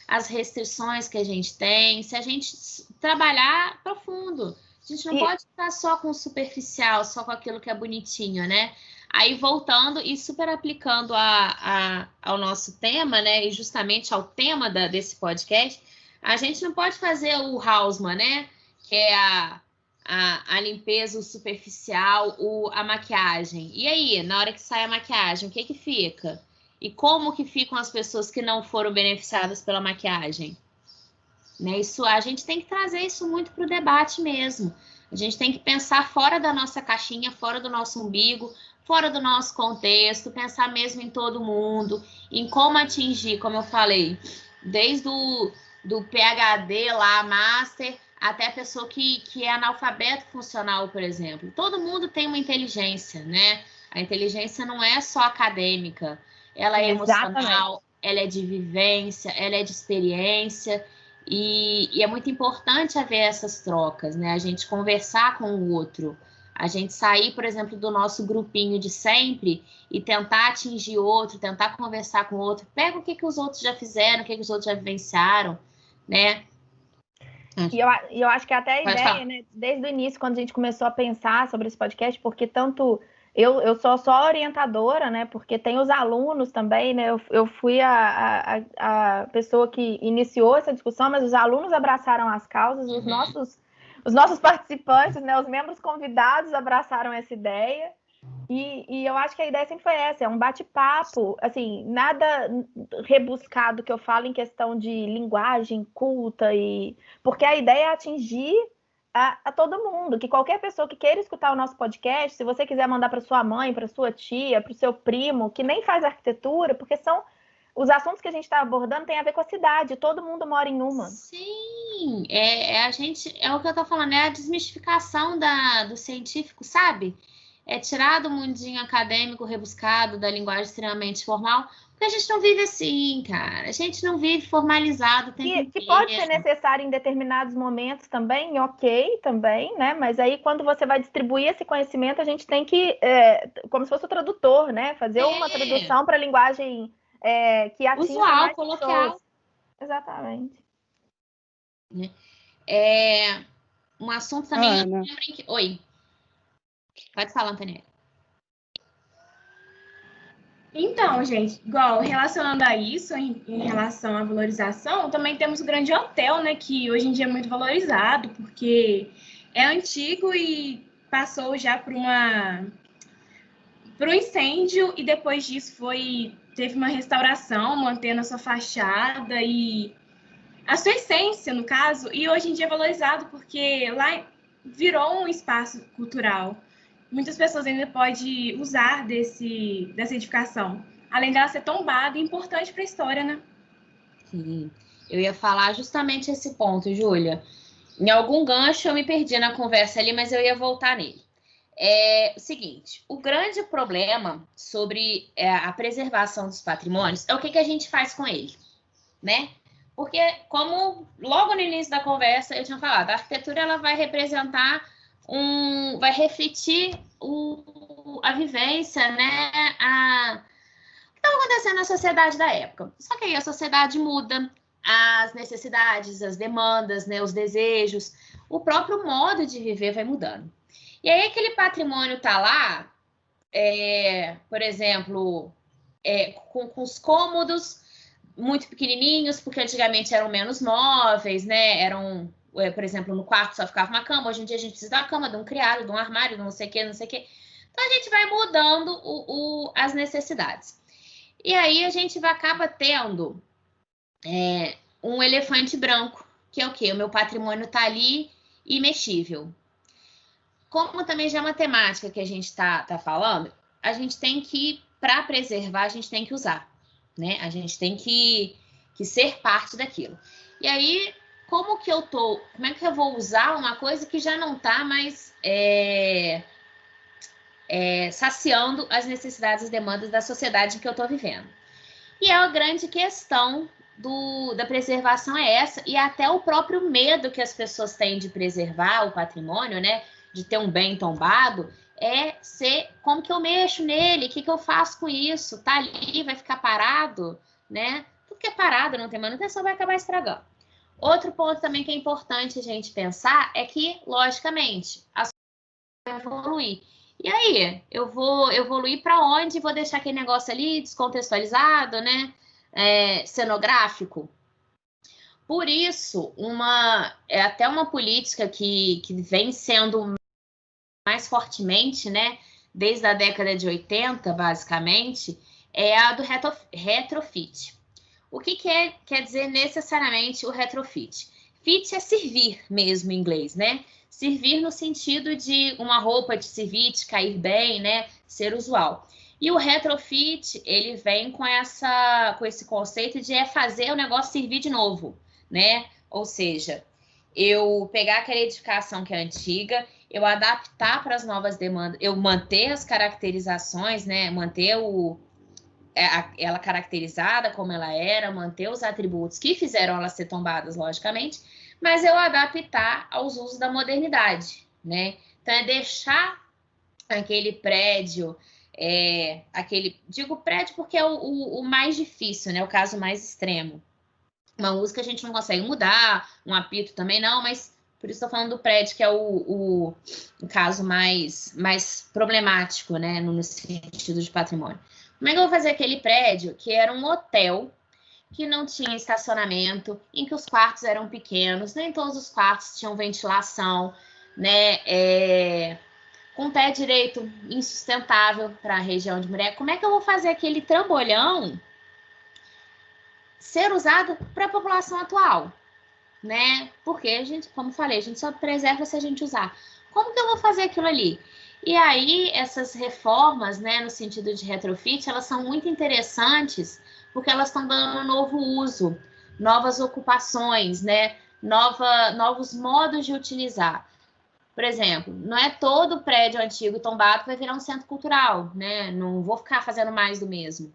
as restrições que a gente tem, se a gente trabalhar profundo. A gente não pode ficar só com o superficial, só com aquilo que é bonitinho, né? Aí, voltando e super aplicando ao nosso tema, né? E justamente ao tema desse podcast, a gente não pode fazer o Haussmann, né? Que é a limpeza, o superficial, a maquiagem. E aí, na hora que sai a maquiagem, o que fica? E como que ficam as pessoas que não foram beneficiadas pela maquiagem? Né? A gente tem que trazer isso muito para o debate mesmo. A gente tem que pensar fora da nossa caixinha, fora do nosso umbigo, fora do nosso contexto, pensar mesmo em todo mundo, em como atingir, como eu falei, desde do PhD lá, master, até a pessoa que é analfabeto funcional, por exemplo. Todo mundo tem uma inteligência, né? A inteligência não é só acadêmica, ela é emocional, ela é de vivência, ela é de experiência. E é muito importante haver essas trocas, né? A gente conversar com o outro, a gente sair, por exemplo, do nosso grupinho de sempre e tentar atingir outro, tentar conversar com o outro. Pega o que os outros já fizeram, o que os outros já vivenciaram, né? E eu acho que até a Pode ideia, falar. né, desde o início, quando a gente começou a pensar sobre esse podcast, porque tanto eu sou só orientadora, né, porque tem os alunos também, né, eu fui a pessoa que iniciou essa discussão, mas os alunos abraçaram as causas, os nossos participantes, né, os membros convidados abraçaram essa ideia. E eu acho que a ideia sempre foi essa, é um bate-papo, assim, nada rebuscado que eu falo em questão de linguagem culta, porque a ideia é atingir a todo mundo, que qualquer pessoa que queira escutar o nosso podcast, se você quiser mandar para sua mãe, para sua tia, para o seu primo, que nem faz arquitetura, porque são os assuntos que a gente está abordando tem a ver com a cidade, todo mundo mora em uma. Sim, é o que eu tô falando, é a desmistificação do científico, sabe? É tirar do mundinho acadêmico rebuscado, da linguagem extremamente formal, porque a gente não vive assim, cara. A gente não vive formalizado o tempo inteiro. Que pode ser necessário em determinados momentos também, ok, também, né? Mas aí, quando você vai distribuir esse conhecimento, a gente tem que, como se fosse o tradutor, né? Fazer uma tradução para a linguagem que atinja usual, mais coloquial. pessoas. Exatamente. Um assunto também... Ana. Oi. Pode falar, Antônia. Então, gente, igual relacionando a isso, em relação à valorização, também temos o Grande Hotel, né, que hoje em dia é muito valorizado, porque é antigo e passou já por um incêndio, e depois disso teve uma restauração, mantendo a sua fachada e a sua essência, no caso, e hoje em dia é valorizado, porque lá virou um espaço cultural. Muitas pessoas ainda podem usar dessa edificação. Além dela ser tombada e importante para a história, né? Sim, eu ia falar justamente esse ponto, Júlia. Em algum gancho eu me perdi na conversa ali, mas eu ia voltar nele. É o seguinte, o grande problema sobre a preservação dos patrimônios é o que a gente faz com ele, né? Porque, como logo no início da conversa eu tinha falado, a arquitetura ela vai representar vai refletir a vivência, né? O que estava acontecendo na sociedade da época. Só que aí a sociedade muda, as necessidades, as demandas, né? Os desejos, o próprio modo de viver vai mudando. E aí aquele patrimônio tá lá, por exemplo, com os cômodos muito pequenininhos, porque antigamente eram menos móveis, né? Por exemplo, no quarto só ficava uma cama. Hoje em dia a gente precisa da cama, de um criado, de um armário, de não sei o quê, não sei o quê. Então a gente vai mudando as necessidades. E aí a gente acaba tendo um elefante branco, que é o quê? O meu patrimônio tá ali imexível. Como também já é uma temática que a gente tá falando, a gente tem que, para preservar, a gente tem que usar, né? A gente tem que ser parte daquilo. E aí, como é que eu vou usar uma coisa que já não tá mais saciando as necessidades e demandas da sociedade em que eu tô vivendo? E a grande questão da preservação é essa, e até o próprio medo que as pessoas têm de preservar o patrimônio, né? De ter um bem tombado, como que eu mexo nele? O que eu faço com isso? Tá ali, vai ficar parado, né? Tudo que é parado, não tem manutenção, vai acabar estragando. Outro ponto também que é importante a gente pensar é que, logicamente, a sociedade vai evoluir. E aí, eu vou evoluir para onde? Vou deixar aquele negócio ali descontextualizado, né? Cenográfico. Por isso, até uma política que vem sendo mais fortemente, né? Desde a década de 80, basicamente, é a do retrofit. O que quer dizer necessariamente o retrofit? Fit é servir mesmo em inglês, né? Servir no sentido de uma roupa de servir, de cair bem, né? Ser usual. E o retrofit, ele vem com esse conceito de fazer o negócio servir de novo, né? Ou seja, eu pegar aquela edificação que é antiga, eu adaptar para as novas demandas, eu manter as caracterizações, né? Manter ela caracterizada como ela era, manter os atributos que fizeram ela ser tombadas, logicamente, mas eu adaptar aos usos da modernidade, né? Então, é deixar aquele prédio, digo prédio porque é o mais difícil, né? O caso mais extremo. Uma música a gente não consegue mudar, um apito também não, mas por isso estou falando do prédio, que é o caso mais problemático, né, no sentido de patrimônio. Como é que eu vou fazer aquele prédio que era um hotel, que não tinha estacionamento, em que os quartos eram pequenos, nem todos os quartos tinham ventilação, né, com pé direito insustentável para a região de Muriaé? Como é que eu vou fazer aquele trambolhão ser usado para a população atual, né? Porque a gente, como falei, a gente só preserva se a gente usar. Como que eu vou fazer aquilo ali? E aí, essas reformas, né, no sentido de retrofit, elas são muito interessantes porque elas estão dando um novo uso, novas ocupações, né, novos modos de utilizar. Por exemplo, não é todo prédio antigo tombado que vai virar um centro cultural, né? Não vou ficar fazendo mais do mesmo.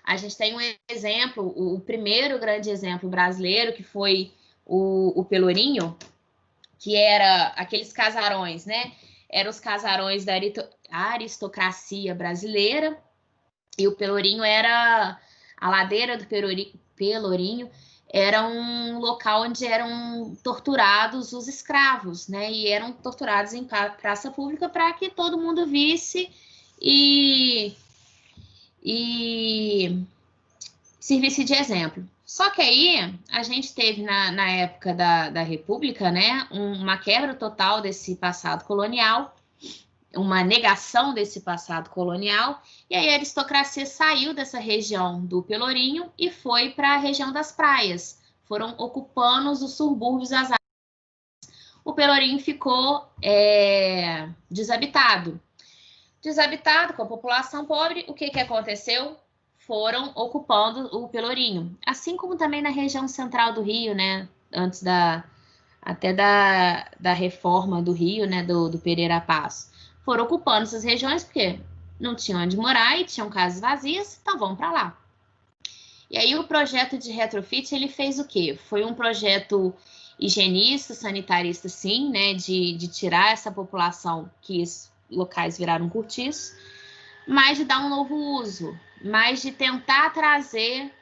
A gente tem um exemplo, o primeiro grande exemplo brasileiro, que foi o Pelourinho, que era aqueles casarões, né? Eram os casarões da aristocracia brasileira, e o Pelourinho era a ladeira do Pelourinho, era um local onde eram torturados os escravos, né? E eram torturados em praça pública para que todo mundo visse e servisse de exemplo. Só que aí a gente teve na época da República, né, uma quebra total desse passado colonial, uma negação desse passado colonial, e aí a aristocracia saiu dessa região do Pelourinho e foi para a região das praias. Foram ocupando os subúrbios, as áreas. O Pelourinho ficou desabitado. Desabitado, com a população pobre, o que aconteceu? Foram ocupando o Pelourinho. Assim como também na região central do Rio, né? Antes até da reforma do Rio, né? Do Pereira Passos. Foram ocupando essas regiões porque não tinham onde morar e tinham casas vazias, então vamos para lá. E aí o projeto de retrofit, ele fez o quê? Foi um projeto higienista, sanitarista, sim, né? De tirar essa população que os locais viraram cortiços, mas de dar um novo uso, mas de tentar trazer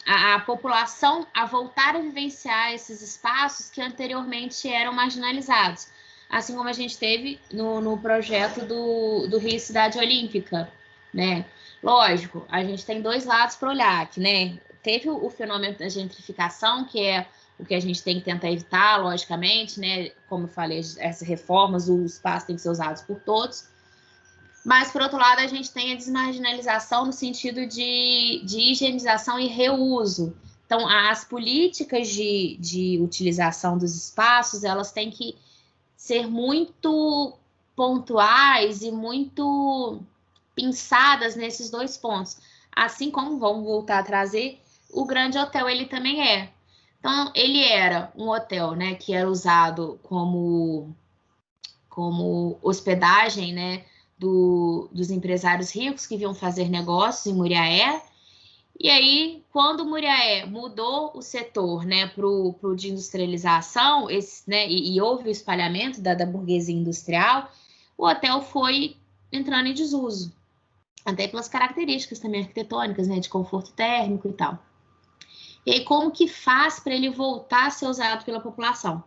a população a voltar a vivenciar esses espaços que anteriormente eram marginalizados. Assim como a gente teve no projeto do Rio Cidade Olímpica, né? Lógico, a gente tem dois lados para olhar, né? Teve o fenômeno da gentrificação, que é o que a gente tem que tentar evitar, logicamente, né? Como eu falei, essas reformas, o espaço tem que ser usado por todos. Mas, por outro lado, a gente tem a desmarginalização no sentido de higienização e reuso. Então, as políticas de utilização dos espaços, elas têm que ser muito pontuais e muito pensadas nesses dois pontos. Assim como vamos voltar a trazer, o Grande Hotel, ele também é. Então, ele era um hotel, né, que era usado como hospedagem, né, dos empresários ricos que vinham fazer negócios em Muriaé. E aí, quando Muriaé mudou o setor, né, para o de industrialização, né, e houve o espalhamento da burguesia industrial, o hotel foi entrando em desuso, até pelas características também arquitetônicas, né, de conforto térmico e tal. E aí, como que faz para ele voltar a ser usado pela população?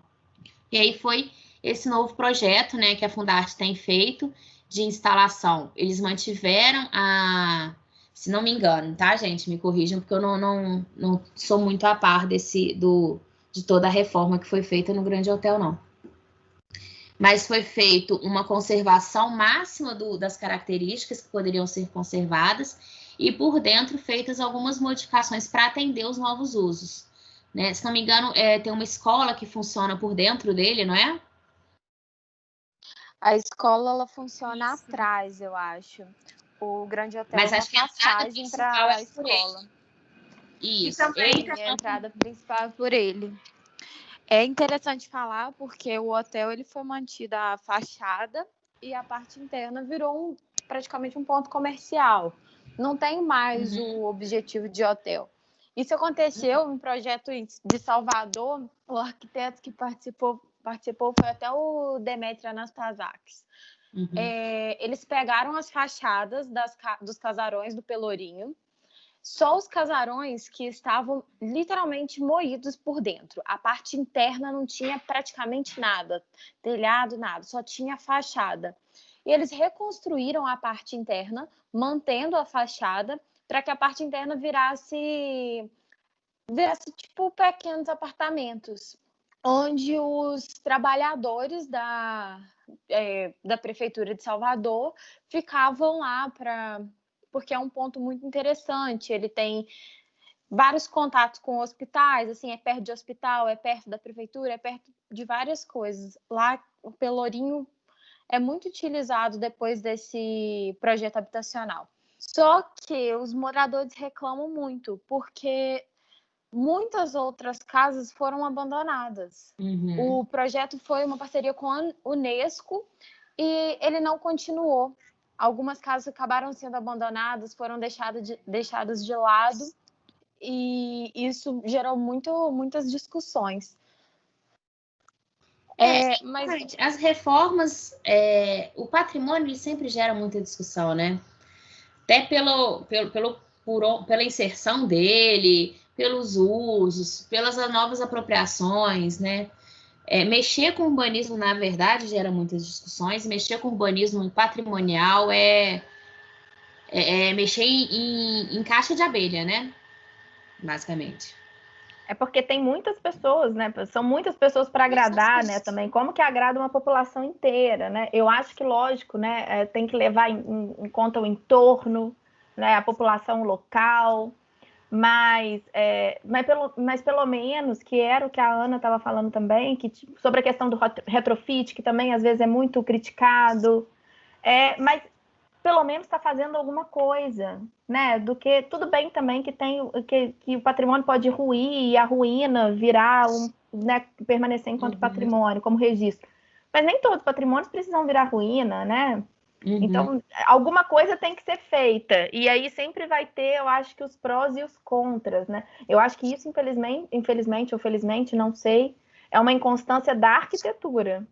E aí foi esse novo projeto, né, que a Fundarte tem feito de instalação. Eles mantiveram se não me engano, tá, gente? Me corrijam, porque eu não sou muito a par de toda a reforma que foi feita no Grande Hotel, não. Mas foi feito uma conservação máxima das características que poderiam ser conservadas e por dentro feitas algumas modificações para atender os novos usos. Né? Se não me engano, tem uma escola que funciona por dentro dele, não é? A escola, ela funciona atrás, eu acho. O Grande Hotel Mas é uma acho que passagem para a escola. Isso. E a entrada principal é por ele. É interessante falar porque o hotel ele foi mantido a fachada e a parte interna virou praticamente um ponto comercial. Não tem mais o objetivo de hotel. Isso aconteceu em um projeto de Salvador. O arquiteto que participou foi até o Demetrio Anastasakis. Eles pegaram as fachadas dos casarões do Pelourinho, só os casarões que estavam literalmente moídos por dentro. A parte interna não tinha praticamente nada, telhado, nada, só tinha fachada. E eles reconstruíram a parte interna, mantendo a fachada, para que a parte interna virasse tipo pequenos apartamentos, onde os trabalhadores da Prefeitura de Salvador ficavam lá porque é um ponto muito interessante. Ele tem vários contatos com hospitais, assim, é perto de hospital, é perto da prefeitura, é perto de várias coisas. Lá, o Pelourinho é muito utilizado depois desse projeto habitacional. Só que os moradores reclamam muito, porque muitas outras casas foram abandonadas. O projeto foi uma parceria com a Unesco e ele não continuou. Algumas casas acabaram sendo abandonadas, foram deixadas de lado, e isso gerou muitas discussões. Mas as reformas, o patrimônio ele sempre gera muita discussão, né? Até pela inserção dele, pelos usos, pelas novas apropriações, né? Mexer com urbanismo, na verdade, gera muitas discussões. Mexer com urbanismo patrimonial é mexer em caixa de abelha, né? Basicamente. É porque tem muitas pessoas, né? São muitas pessoas para agradar, né? Também. Como que agrada uma população inteira, né? Eu acho que, lógico, né? Tem que levar em conta o entorno, né? A população local. Mas pelo menos, que era o que a Ana estava falando também, que, sobre a questão do retrofit, que também às vezes é muito criticado, mas pelo menos está fazendo alguma coisa, né? Do que tudo bem também que o patrimônio pode ruir e a ruína virar né, permanecer enquanto patrimônio, como registro. Mas nem todos os patrimônios precisam virar ruína, né? Então, alguma coisa tem que ser feita. E aí sempre vai ter, eu acho que os prós e os contras, né? Eu acho que isso, infelizmente ou felizmente, não sei, é uma inconstância da arquitetura.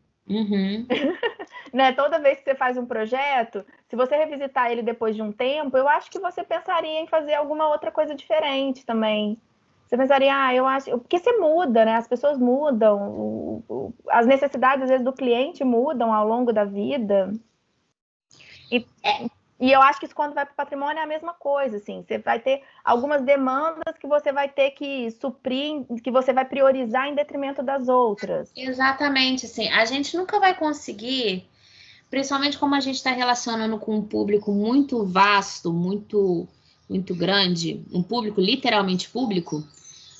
Né? Toda vez que você faz um projeto, se você revisitar ele depois de um tempo, eu acho que você pensaria em fazer alguma outra coisa diferente também. Você pensaria, eu acho... Porque você muda, né? As pessoas mudam, as necessidades, às vezes, do cliente mudam ao longo da vida. E eu acho que isso, quando vai para o patrimônio, é a mesma coisa, assim. Você vai ter algumas demandas que você vai ter que suprir, que você vai priorizar em detrimento das outras. Exatamente, assim. A gente nunca vai conseguir, principalmente como a gente está relacionando com um público muito vasto, muito grande, um público literalmente público,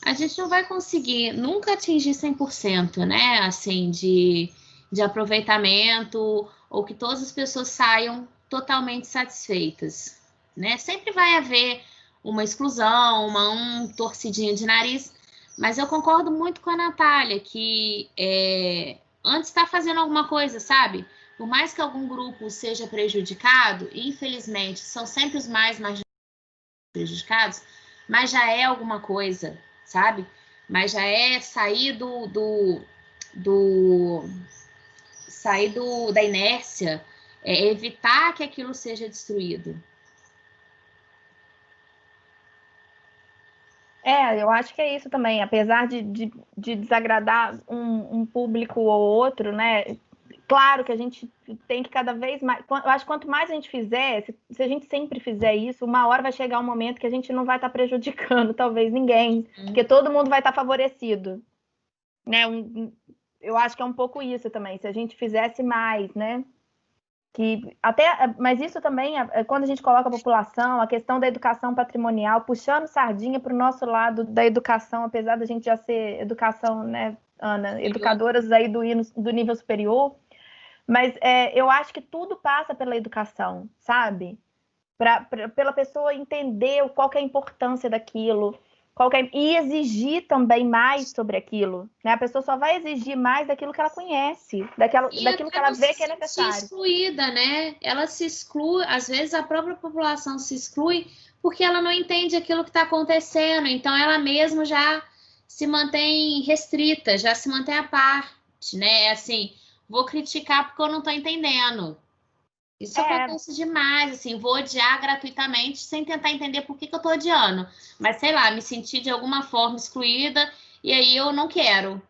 a gente não vai conseguir nunca atingir 100%, né? Assim, de aproveitamento, ou que todas as pessoas saiam totalmente satisfeitas, né? Sempre vai haver uma exclusão, um torcidinho de nariz, mas eu concordo muito com a Natália, que antes está fazendo alguma coisa, sabe? Por mais que algum grupo seja prejudicado, infelizmente, são sempre os mais prejudicados, mas já é alguma coisa, sabe? Mas já é sair da inércia, evitar que aquilo seja destruído. Eu acho que é isso também, apesar de desagradar um público ou outro, né? Claro que a gente tem que cada vez mais... Eu acho que quanto mais a gente fizer, se a gente sempre fizer isso, uma hora vai chegar um momento que a gente não vai estar prejudicando, talvez, ninguém, porque todo mundo vai estar favorecido, né? Eu acho que é um pouco isso também, se a gente fizesse mais, né? Mas isso também, quando a gente coloca a população, a questão da educação patrimonial, puxando sardinha para o nosso lado da educação, apesar da gente já ser educação, né, Ana, educadoras aí do nível superior, mas eu acho que tudo passa pela educação, sabe? Pela pessoa entender qual que é a importância daquilo, e exigir também mais sobre aquilo, né? A pessoa só vai exigir mais daquilo que ela conhece, daquilo que ela vê que é necessário. Se excluída, né? Ela se exclui, às vezes a própria população se exclui porque ela não entende aquilo que está acontecendo, então ela mesma já se mantém restrita, já se mantém à parte, né? Assim, vou criticar porque eu não estou entendendo. Isso acontece demais, assim, vou odiar gratuitamente sem tentar entender por que eu tô odiando. Mas, sei lá, me sentir de alguma forma excluída e aí eu não quero.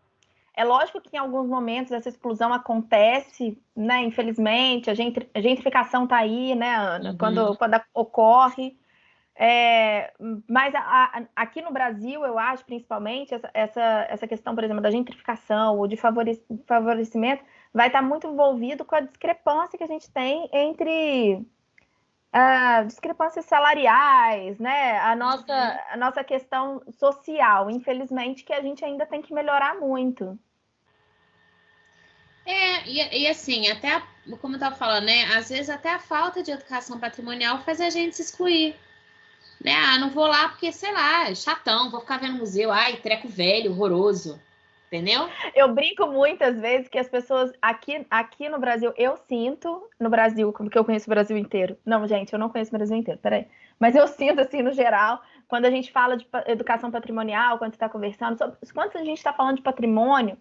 É lógico que em alguns momentos essa exclusão acontece, né? Infelizmente, a gentrificação está aí, né, Ana? Quando ocorre. Mas aqui no Brasil, eu acho, principalmente, essa questão, por exemplo, da gentrificação ou de favorecimento, vai estar muito envolvido com a discrepância que a gente tem entre discrepâncias salariais, né? A nossa questão social, infelizmente, que a gente ainda tem que melhorar muito. E assim, até, como eu estava falando, né? Às vezes até a falta de educação patrimonial faz a gente se excluir. Né? Ah, não vou lá porque, sei lá, chatão, vou ficar vendo museu, ai, treco velho, horroroso. Entendeu? Eu brinco muitas vezes que as pessoas aqui no Brasil, eu sinto, no Brasil, como que eu conheço o Brasil inteiro. Não, gente, eu não conheço o Brasil inteiro, peraí. Mas eu sinto, assim, no geral, quando a gente fala de educação patrimonial, quando você está conversando, quando a gente está falando de patrimônio,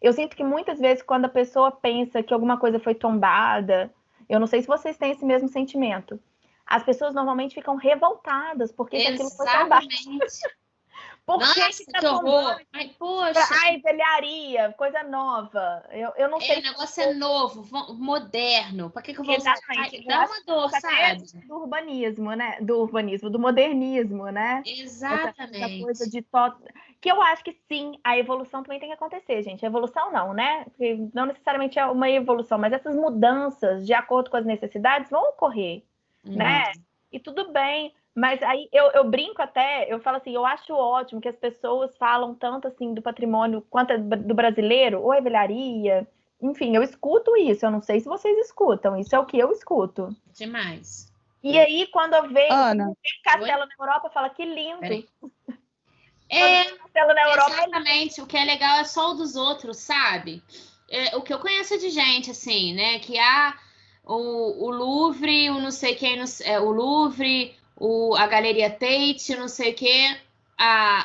eu sinto que muitas vezes, quando a pessoa pensa que alguma coisa foi tombada, eu não sei se vocês têm esse mesmo sentimento, as pessoas normalmente ficam revoltadas porque aquilo foi tombado. Por Nossa, que horror! Ai, poxa! Ai, velharia, coisa nova. Eu não sei. O negócio é novo, moderno. Para que eu vou usar? Dá uma dor, sabe? Do urbanismo, né? Do modernismo, né? Exatamente. Essa coisa de que eu acho que sim, a evolução também tem que acontecer, gente. A evolução não, né? Porque não necessariamente é uma evolução, mas essas mudanças de acordo com as necessidades vão ocorrer, né? E tudo bem. Mas aí eu brinco até, eu falo assim, eu acho ótimo que as pessoas falam tanto assim do patrimônio quanto do brasileiro, ou é velharia, enfim, eu escuto isso, eu não sei se vocês escutam, isso é o que eu escuto. Demais. E aí, quando eu vejo Ana, castelo na Europa, eu falo, que lindo. Castelo na Europa exatamente, o que é legal é só o dos outros, sabe? O que eu conheço de gente, assim, né, que o Louvre, o não sei quem, o Louvre... a Galeria Tate, não sei o quê,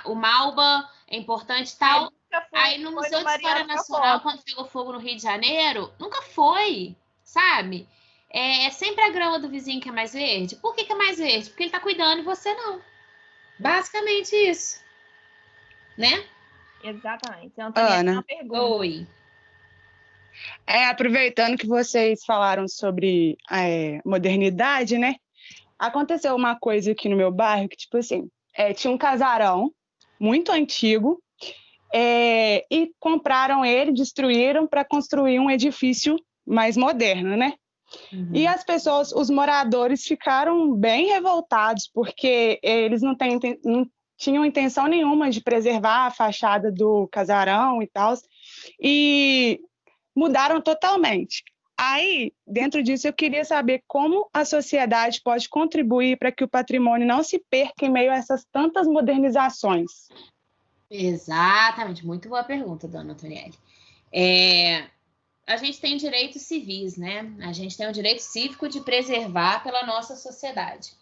o Malba é importante e tal. Aí no Museu de História Nacional, quando pegou fogo no Rio de Janeiro, nunca foi, sabe? É sempre a grama do vizinho que é mais verde. Por que é mais verde? Porque ele tá cuidando e você não. Basicamente isso. Né? Exatamente. Ana, uma pergunta. Oi. Aproveitando que vocês falaram sobre modernidade, né? Aconteceu uma coisa aqui no meu bairro que, tipo assim, tinha um casarão muito antigo e compraram ele, destruíram para construir um edifício mais moderno, né? E as pessoas, os moradores ficaram bem revoltados porque eles não tinham intenção nenhuma de preservar a fachada do casarão e tal, e mudaram totalmente. Aí, dentro disso, eu queria saber como a sociedade pode contribuir para que o patrimônio não se perca em meio a essas tantas modernizações. Exatamente, muito boa pergunta, dona Antonielli. A gente tem direitos civis, né? A gente tem o direito cívico de preservar pela nossa sociedade.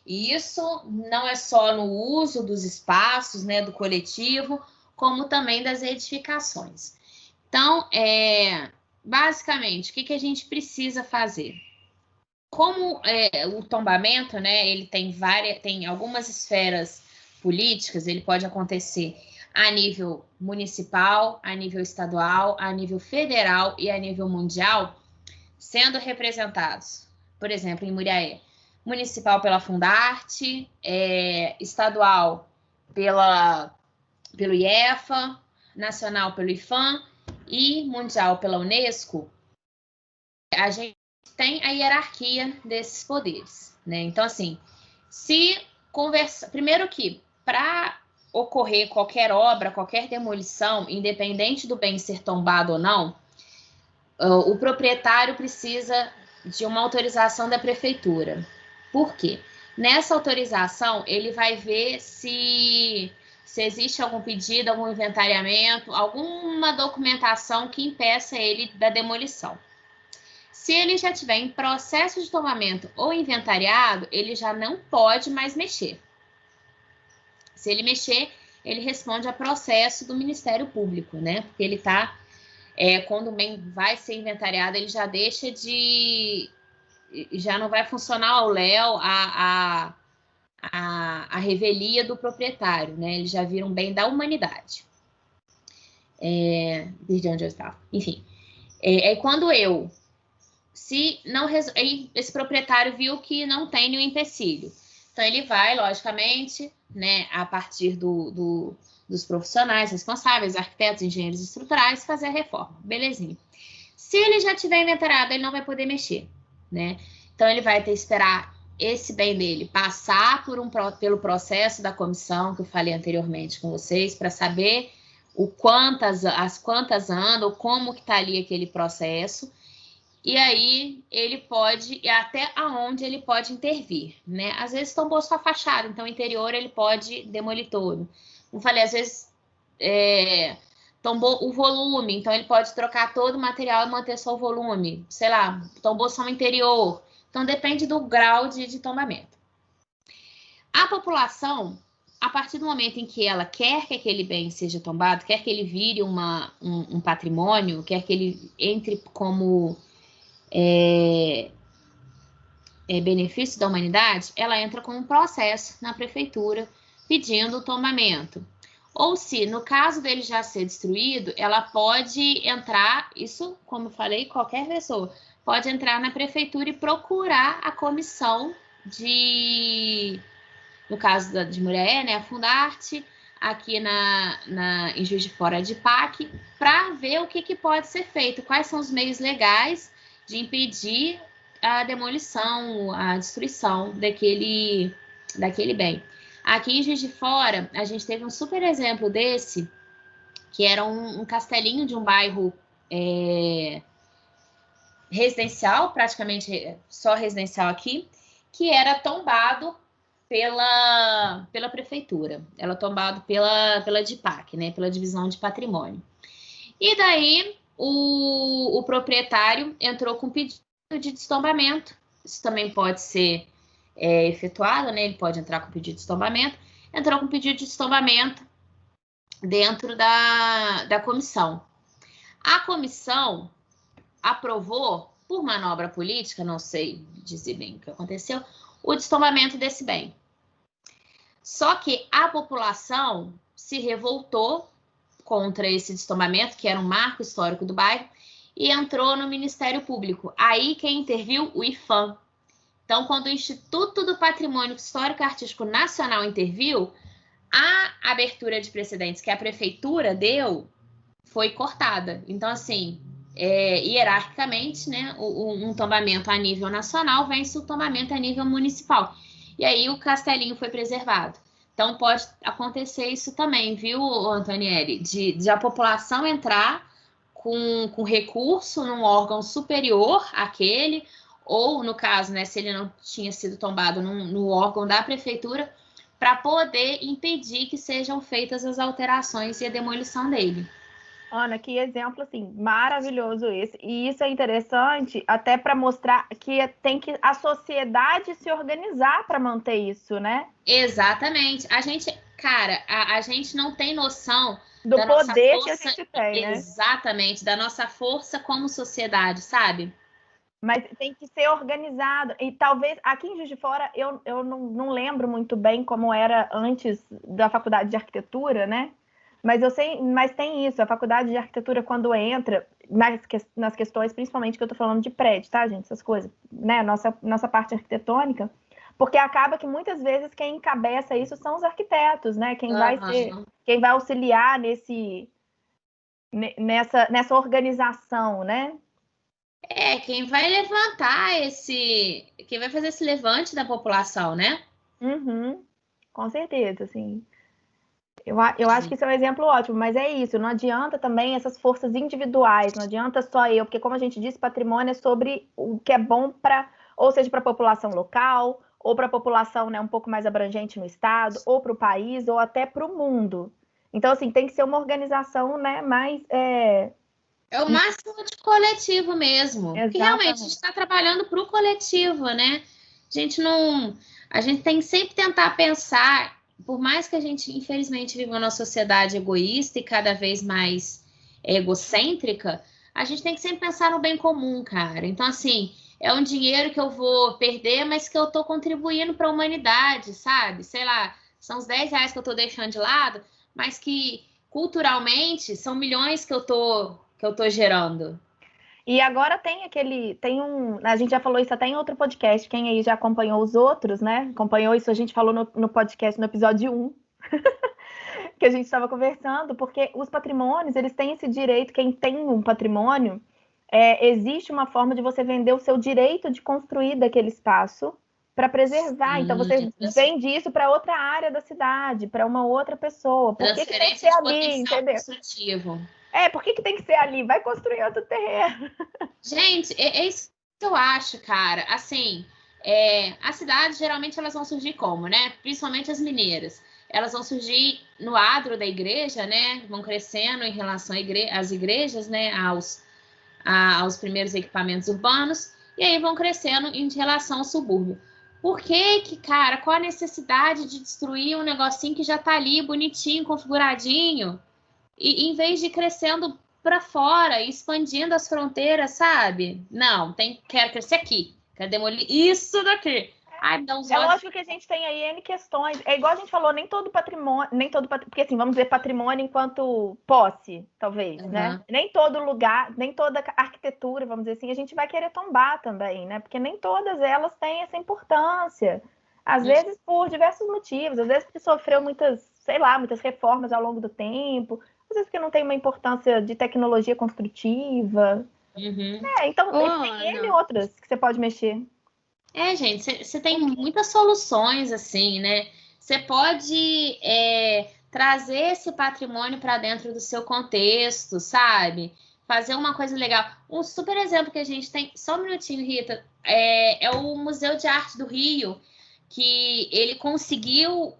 E isso não é só no uso dos espaços, né, do coletivo, como também das edificações. Então, basicamente, o que a gente precisa fazer? Como o tombamento, né, ele tem algumas esferas políticas, ele pode acontecer a nível municipal, a nível estadual, a nível federal e a nível mundial, sendo representados, por exemplo, em Muriaé, municipal pela Fundarte, estadual pelo IEFA, nacional pelo IFAM e mundial pela Unesco. A gente tem a hierarquia desses poderes, né? Então, assim, primeiro que para ocorrer qualquer obra, qualquer demolição, independente do bem ser tombado ou não, o proprietário precisa de uma autorização da prefeitura. Por quê? Nessa autorização, ele vai ver se existe algum pedido, algum inventariamento, alguma documentação que impeça ele da demolição. Se ele já estiver em processo de tombamento ou inventariado, ele já não pode mais mexer. Se ele mexer, ele responde a processo do Ministério Público, né? Porque ele está, quando o bem vai ser inventariado, ele já deixa de já não vai funcionar ao léu a revelia do proprietário, né? Eles já viram bem da humanidade. Desde onde eu estava. Enfim. Quando se não esse proprietário viu que não tem nenhum empecilho. Então, ele vai, logicamente, né, a partir dos profissionais responsáveis, arquitetos, engenheiros estruturais, fazer a reforma. Belezinha. Se ele já tiver inventariado, ele não vai poder mexer, né? Então, ele vai ter que esperar esse bem dele passar pelo processo da comissão, que eu falei anteriormente com vocês, para saber as quantas andam, como que está ali aquele processo. E aí ele pode, até aonde ele pode intervir, né? Às vezes tombou só a fachada, então o interior ele pode demolir todo. Como falei, às vezes tombou o volume, então ele pode trocar todo o material e manter só o volume. Sei lá, tombou só o interior. Então depende do grau de tombamento. A população, a partir do momento em que ela quer que aquele bem seja tombado, quer que ele vire um patrimônio, quer que ele entre como benefício da humanidade, ela entra com um processo na prefeitura pedindo o tombamento. Ou se, no caso dele já ser destruído, ela pode entrar, isso, como eu falei, qualquer pessoa, pode entrar na prefeitura e procurar a comissão no caso de Muriaé, né, a Fundarte, aqui em Juiz de Fora de PAC, para ver o que pode ser feito, quais são os meios legais de impedir a demolição, a destruição daquele bem. Aqui em Juiz de Fora, a gente teve um super exemplo desse, que era um castelinho de um bairro residencial, praticamente só residencial aqui, que era tombado pela prefeitura. Era tombado pela DIPAC, né, pela Divisão de Patrimônio. E daí o proprietário entrou com pedido de destombamento. Isso também pode ser efetuado, né? Ele pode entrar com pedido de destombamento. Entrou com pedido de destombamento dentro da comissão. A comissão aprovou, por manobra política, não sei dizer bem o que aconteceu, o destombamento desse bem. Só que a população se revoltou contra esse destombamento, que era um marco histórico do bairro, e entrou no Ministério Público. Aí quem interviu? O IPHAN. Então, quando o Instituto do Patrimônio Histórico e Artístico Nacional interviu, a abertura de precedentes que a prefeitura deu foi cortada. Então, assim, hierarquicamente, né, um tombamento a nível nacional vence o tombamento a nível municipal. E aí o castelinho foi preservado. Então, pode acontecer isso também, viu, Antonielli? De a população entrar com recurso num órgão superior àquele, ou, no caso, né, se ele não tinha sido tombado no órgão da prefeitura, para poder impedir que sejam feitas as alterações e a demolição dele. Ana, que exemplo, assim, maravilhoso esse. E isso é interessante até para mostrar que tem que a sociedade se organizar para manter isso, né? Exatamente. A gente não tem noção do da poder nossa força, que a gente tem, né? Exatamente, da nossa força como sociedade, sabe? Mas tem que ser organizado. E talvez, aqui em Juiz de Fora, eu não lembro muito bem como era antes da faculdade de arquitetura, né? Mas eu sei, mas tem isso, a faculdade de arquitetura, quando entra nas questões, principalmente que eu estou falando de prédio, tá, gente? Essas coisas, né? Nossa parte arquitetônica, porque acaba que muitas vezes quem encabeça isso são os arquitetos, né? Quem vai auxiliar nessa organização, né? Quem vai levantar quem vai fazer esse levante da população, né? Uhum, com certeza, assim. Eu acho que isso é um exemplo ótimo, mas é isso, não adianta também essas forças individuais, não adianta só eu, porque como a gente disse, patrimônio é sobre o que é bom ou seja, para a população local, ou para a população, né, um pouco mais abrangente no estado, ou para o país, ou até para o mundo. Então, assim, tem que ser uma organização, né, mais... É o máximo de coletivo mesmo. Exatamente. Porque realmente a gente está trabalhando para o coletivo, né? A gente tem que sempre tentar pensar, por mais que a gente, infelizmente, viva numa sociedade egoísta e cada vez mais egocêntrica, a gente tem que sempre pensar no bem comum, cara. Então, assim, é um dinheiro que eu vou perder, mas que eu estou contribuindo para a humanidade, sabe? Sei lá, são os R$10 que eu estou deixando de lado, mas que culturalmente são milhões que eu tô gerando. E agora a gente já falou isso até em outro podcast, quem aí já acompanhou os outros, né? Acompanhou isso, a gente falou no podcast, no episódio 1, que a gente estava conversando, porque os patrimônios, eles têm esse direito, quem tem um patrimônio, existe uma forma de você vender o seu direito de construir daquele espaço para preservar. Então, você vende isso para outra área da cidade, para uma outra pessoa. Por que tem que ser ali, entendeu? Construtivo. Por que tem que ser ali? Vai construir outro terreno. Gente, é isso que eu acho, cara. Assim, as cidades, geralmente, elas vão surgir como, né? Principalmente as mineiras. Elas vão surgir no adro da igreja, né? Vão crescendo em relação às igrejas, né? Aos primeiros equipamentos urbanos. E aí vão crescendo em relação ao subúrbio. Por que, cara, qual a necessidade de destruir um negocinho que já tá ali, bonitinho, configuradinho? E em vez de ir crescendo para fora, expandindo as fronteiras, sabe? Não, quero crescer aqui, quero demolir isso daqui. Ai, me dá uns olhos. Lógico que a gente tem aí N questões. É igual a gente falou, nem todo patrimônio, porque assim, vamos dizer patrimônio enquanto posse, talvez, né? Nem todo lugar, nem toda arquitetura, vamos dizer assim, a gente vai querer tombar também, né? Porque nem todas elas têm essa importância. Às vezes por diversos motivos, às vezes porque sofreu muitas reformas ao longo do tempo, às vezes porque não tem uma importância de tecnologia construtiva. Então tem N outras que você pode mexer. Gente, você tem muitas soluções, assim, né? Você pode trazer esse patrimônio para dentro do seu contexto, sabe? Fazer uma coisa legal. Um super exemplo que a gente tem, só um minutinho, Rita, é o Museu de Arte do Rio, que ele conseguiu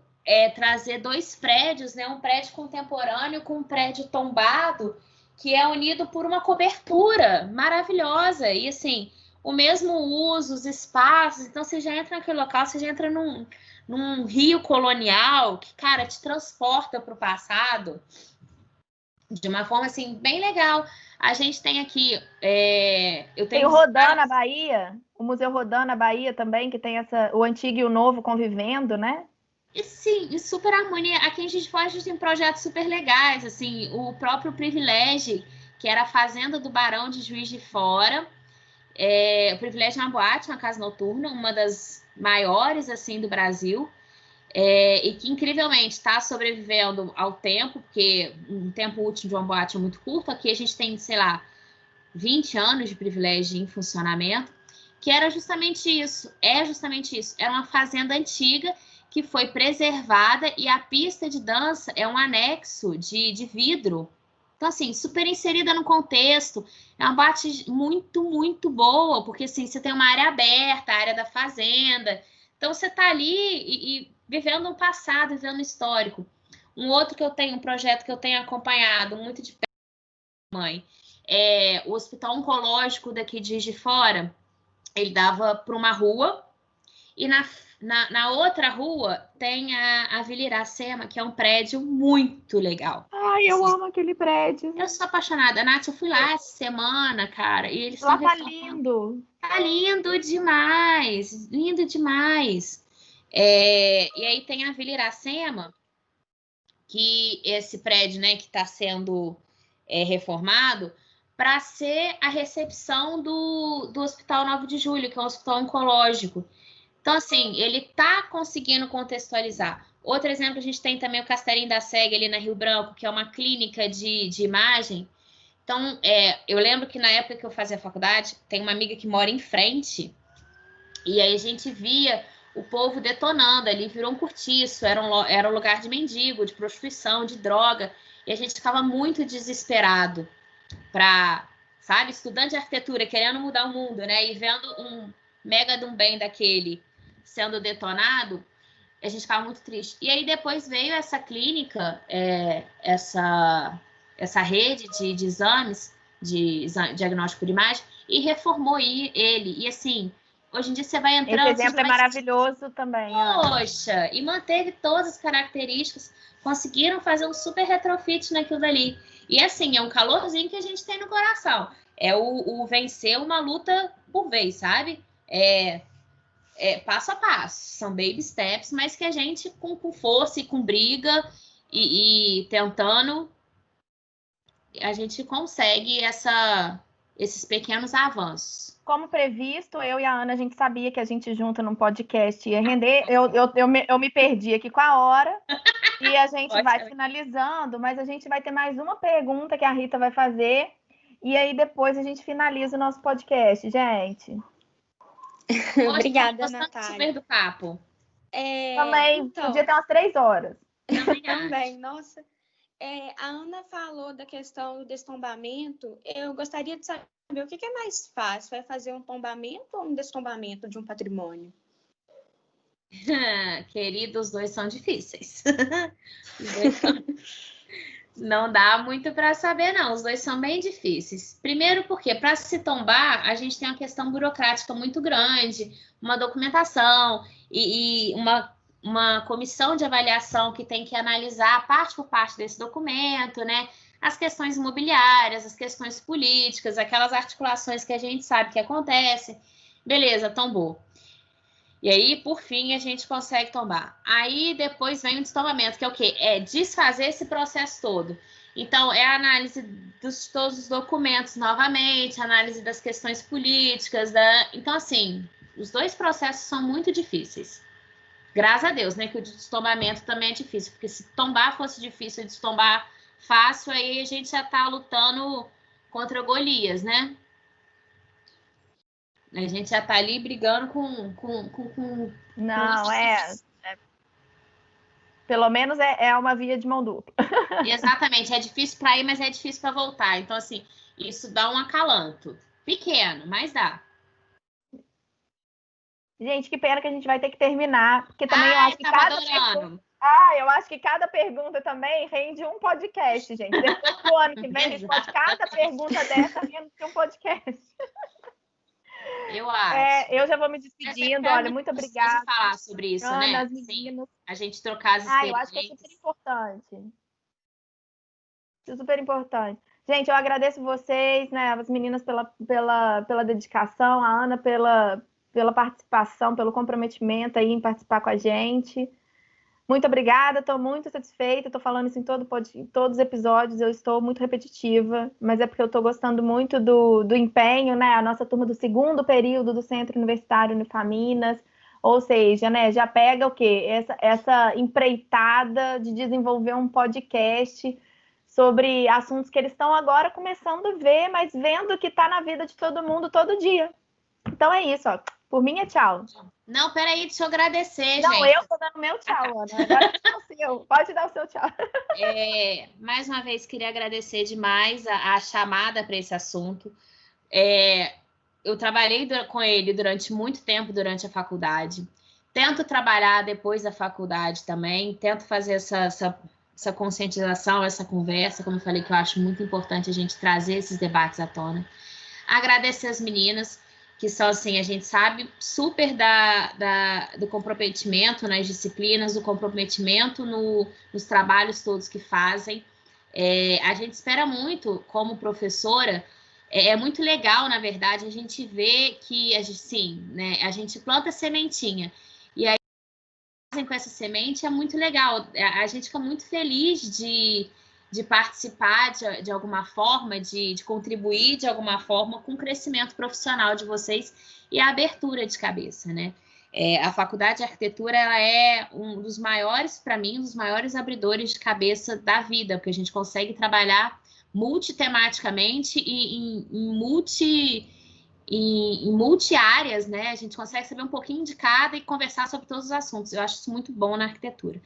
trazer 2 prédios, né? Um prédio contemporâneo com um prédio tombado, que é unido por uma cobertura maravilhosa. E, assim, o mesmo uso, os espaços. Então, você já entra naquele local, você já entra num rio colonial que, cara, te transporta para o passado de uma forma, assim, bem legal. A gente tem aqui... Tem o Rodin na Bahia, o Museu Rodin na Bahia também, que tem o antigo e o novo convivendo, né? E sim, em super harmonia. Aqui em Juiz de Fora a gente tem projetos super legais, assim, o próprio Privilégio, que era a Fazenda do Barão de Juiz de Fora. O Privilégio é uma boate, uma casa noturna, uma das maiores, assim, do Brasil, e que, incrivelmente, está sobrevivendo ao tempo, porque um tempo útil de uma boate é muito curto. Aqui a gente tem, sei lá, 20 anos de Privilégio em funcionamento, que era justamente isso, era uma fazenda antiga que foi preservada, e a pista de dança é um anexo de vidro. Então, assim, super inserida no contexto. É uma boate muito, muito boa, porque, assim, você tem uma área aberta, a área da fazenda. Então, você está ali e vivendo o passado, vivendo o histórico. Um outro um projeto que eu tenho acompanhado muito de perto, mãe, o Hospital Oncológico daqui de Juiz de Fora. Ele dava para uma rua, e na outra rua tem a Vila Iracema, que é um prédio muito legal. Ai, eu amo aquele prédio. Eu sou apaixonada. Nath, eu fui lá essa semana, cara, e eles lá tá lindo. Tá lindo demais, lindo demais. E aí tem a Vila Iracema, que esse prédio, né, que está sendo reformado, para ser a recepção do Hospital 9 de Julho, que é um hospital oncológico. Então, assim, ele está conseguindo contextualizar. Outro exemplo, a gente tem também o Castelinho da Sega, ali na Rio Branco, que é uma clínica de imagem. Então, eu lembro que na época que eu fazia faculdade, tem uma amiga que mora em frente, e aí a gente via o povo detonando ali, virou um cortiço, era um lugar de mendigo, de prostituição, de droga, e a gente ficava muito desesperado para, sabe, estudante de arquitetura querendo mudar o mundo, né, e vendo um mega de um bem daquele sendo detonado, a gente ficava muito triste. E aí depois veio essa clínica, essa rede de exames, de diagnóstico de imagem, e reformou ele. E assim, hoje em dia você vai entrando... Esse exemplo é maravilhoso também. Poxa! E manteve todas as características, conseguiram fazer um super retrofit naquilo dali. E assim, é um calorzinho que a gente tem no coração. É o vencer uma luta por vez, sabe? É passo a passo. São baby steps, mas que a gente, com força e com briga e tentando, a gente consegue esses pequenos avanços. Como previsto, eu e a Ana, a gente sabia que a gente junto num podcast ia render. Eu me perdi aqui com a hora e a gente vai finalizando, mas a gente vai ter mais uma pergunta que a Rita vai fazer e aí depois a gente finaliza o nosso podcast, gente. Obrigada, Natália. Super do papo. Também, então, podia ter umas 3 horas. Também, nossa. A Ana falou da questão do destombamento. Eu gostaria de saber o que é mais fácil, vai fazer um tombamento ou um destombamento de um patrimônio? Querido, os dois são difíceis. Não dá muito para saber, não. Os dois são bem difíceis. Primeiro porque, para se tombar, a gente tem uma questão burocrática muito grande, uma documentação e uma comissão de avaliação que tem que analisar parte por parte desse documento, né? As questões imobiliárias, as questões políticas, aquelas articulações que a gente sabe que acontecem. Beleza, tombou. E aí, por fim, a gente consegue tombar. Aí, depois vem o destombamento, que é o quê? É desfazer esse processo todo. Então, é a análise de todos os documentos novamente, análise das questões políticas. Então, assim, os dois processos são muito difíceis. Graças a Deus, né? Que o destombamento também é difícil. Porque se tombar fosse difícil e destombar fácil, aí a gente já tá lutando contra Golias, né? A gente já tá ali brigando com... Não, pelo menos é uma via de mão dupla. Exatamente, é difícil para ir, mas é difícil para voltar. Então, assim, isso dá um acalanto. Pequeno, mas dá. Gente, que pena que a gente vai ter que terminar, porque também eu acho que eu acho que cada pergunta também rende um podcast, gente. Depois do ano que vem, a gente pode cada pergunta dessa rende um podcast. Eu acho. Eu já vou me despedindo. Olha, muito obrigada. Falar sobre isso, Ana, né? As meninas. A gente trocar as experiências. Eu acho que é super importante. Super importante. Gente, eu agradeço vocês, né, as meninas pela dedicação, a Ana pela participação, pelo comprometimento aí em participar com a gente. Muito obrigada, estou muito satisfeita, estou falando isso em todos os episódios, eu estou muito repetitiva, mas é porque eu estou gostando muito do empenho, né? A nossa turma do segundo período do Centro Universitário Unifaminas, ou seja, né, já pega o quê? Essa empreitada de desenvolver um podcast sobre assuntos que eles estão agora começando a ver, mas vendo que está na vida de todo mundo todo dia. Então é isso, ó. Por mim é tchau. Não, peraí, deixa eu agradecer, gente. Não, eu tô dando meu tchau, Ana. Agora é o seu. Pode dar o seu tchau. Mais uma vez, queria agradecer demais a chamada para esse assunto. Eu trabalhei com ele durante muito tempo, durante a faculdade. Tento trabalhar depois da faculdade também. Tento fazer essa conscientização, essa conversa, como eu falei, que eu acho muito importante a gente trazer esses debates à tona. Agradecer as meninas, que são, assim, a gente sabe, super do comprometimento nas disciplinas, do comprometimento nos trabalhos todos que fazem. A gente espera muito, como professora, é muito legal, na verdade, a gente ver que, a gente planta sementinha, e aí com essa semente é muito legal, a gente fica muito feliz de participar de alguma forma, de contribuir de alguma forma com o crescimento profissional de vocês e a abertura de cabeça, né? A Faculdade de Arquitetura, ela é um dos maiores, para mim, um dos maiores abridores de cabeça da vida, porque a gente consegue trabalhar multitematicamente e em multi-áreas, né? A gente consegue saber um pouquinho de cada e conversar sobre todos os assuntos. Eu acho isso muito bom na arquitetura.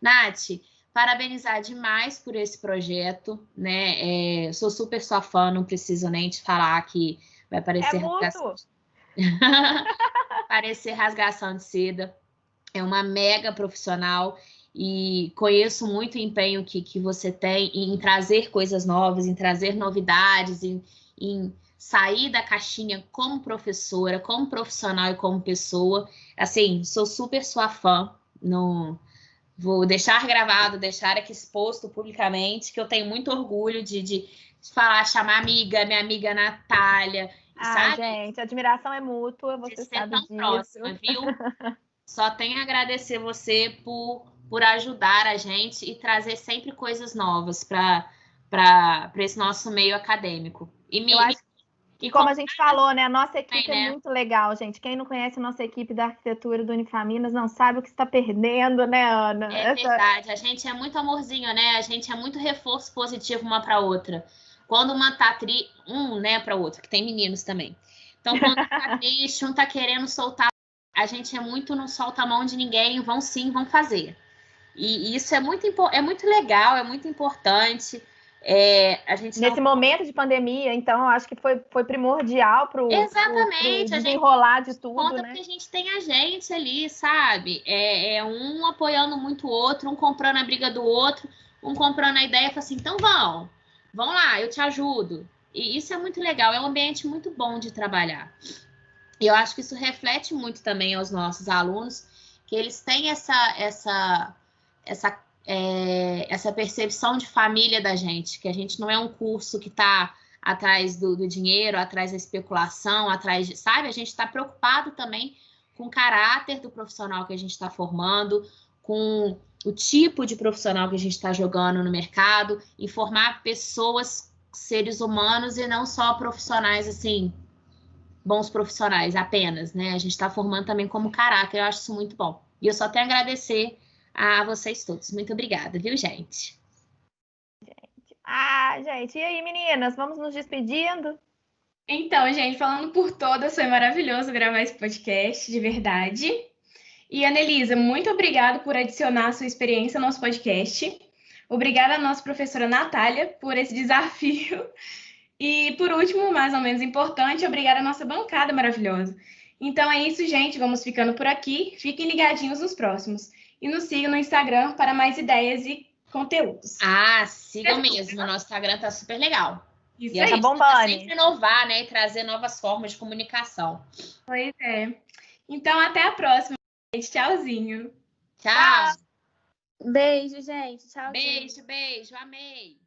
Nath, parabenizar demais por esse projeto, né? Sou super sua fã, não preciso nem te falar que vai parecer parecer rasgação de seda. É uma mega profissional e conheço muito o empenho que você tem em trazer coisas novas, em trazer novidades, em sair da caixinha como professora, como profissional e como pessoa. Assim, sou super sua fã. vou deixar gravado, deixar aqui exposto publicamente, que eu tenho muito orgulho de falar, chamar minha amiga Natália, sabe? Gente, a admiração é mútua, De você ser sabe tão disso. próxima, viu? Só tenho a agradecer você por ajudar a gente e trazer sempre coisas novas para esse nosso meio acadêmico. Eu acho que, como a gente falou, né, a nossa equipe também, né? é muito legal, gente. Quem não conhece a nossa equipe da arquitetura do Unifaminas não sabe o que está perdendo, né, Ana? É verdade, a gente é muito amorzinho, né? A gente é muito reforço positivo uma para outra. Quando uma tá né, para outra, que tem meninos também. Então, quando tá triste, um tá querendo soltar, a gente é muito não solta a mão de ninguém, vão sim, vão fazer. E isso é muito legal, é muito importante. A gente Nesse momento de pandemia, então, eu acho que foi primordial para o desenrolar de tudo, conta né? que a gente tem a gente ali, sabe? Um apoiando muito o outro, um comprando a briga do outro, um comprando a ideia e fala assim, então vão lá, eu te ajudo. E isso é muito legal, é um ambiente muito bom de trabalhar. E eu acho que isso reflete muito também aos nossos alunos, que eles têm essa percepção de família da gente, que a gente não é um curso que está atrás do dinheiro, atrás da especulação, sabe? A gente está preocupado também com o caráter do profissional que a gente está formando, com o tipo de profissional que a gente está jogando no mercado, e formar pessoas, seres humanos, e não só profissionais, assim, bons profissionais apenas, né? A gente está formando também como caráter, eu acho isso muito bom. E eu só tenho a agradecer a vocês todos. Muito obrigada, viu, gente? Gente, e aí, meninas, vamos nos despedindo? Então, gente, falando por todas, foi maravilhoso gravar esse podcast, de verdade. E, Anelisa, muito obrigada por adicionar a sua experiência ao nosso podcast. Obrigada à nossa professora Natália por esse desafio. E, por último, mais ou menos importante, obrigada à nossa bancada maravilhosa. Então é isso, gente. Vamos ficando por aqui. Fiquem ligadinhos nos próximos. E nos sigam no Instagram para mais ideias e conteúdos. Sigam mesmo. O nosso Instagram tá super legal. Isso e a aí. gente tenta sempre inovar, né? E trazer novas formas de comunicação. Pois é. Então, até a próxima, gente. Tchauzinho. Tchau. Beijo, gente. Tchau. Beijo. Amei.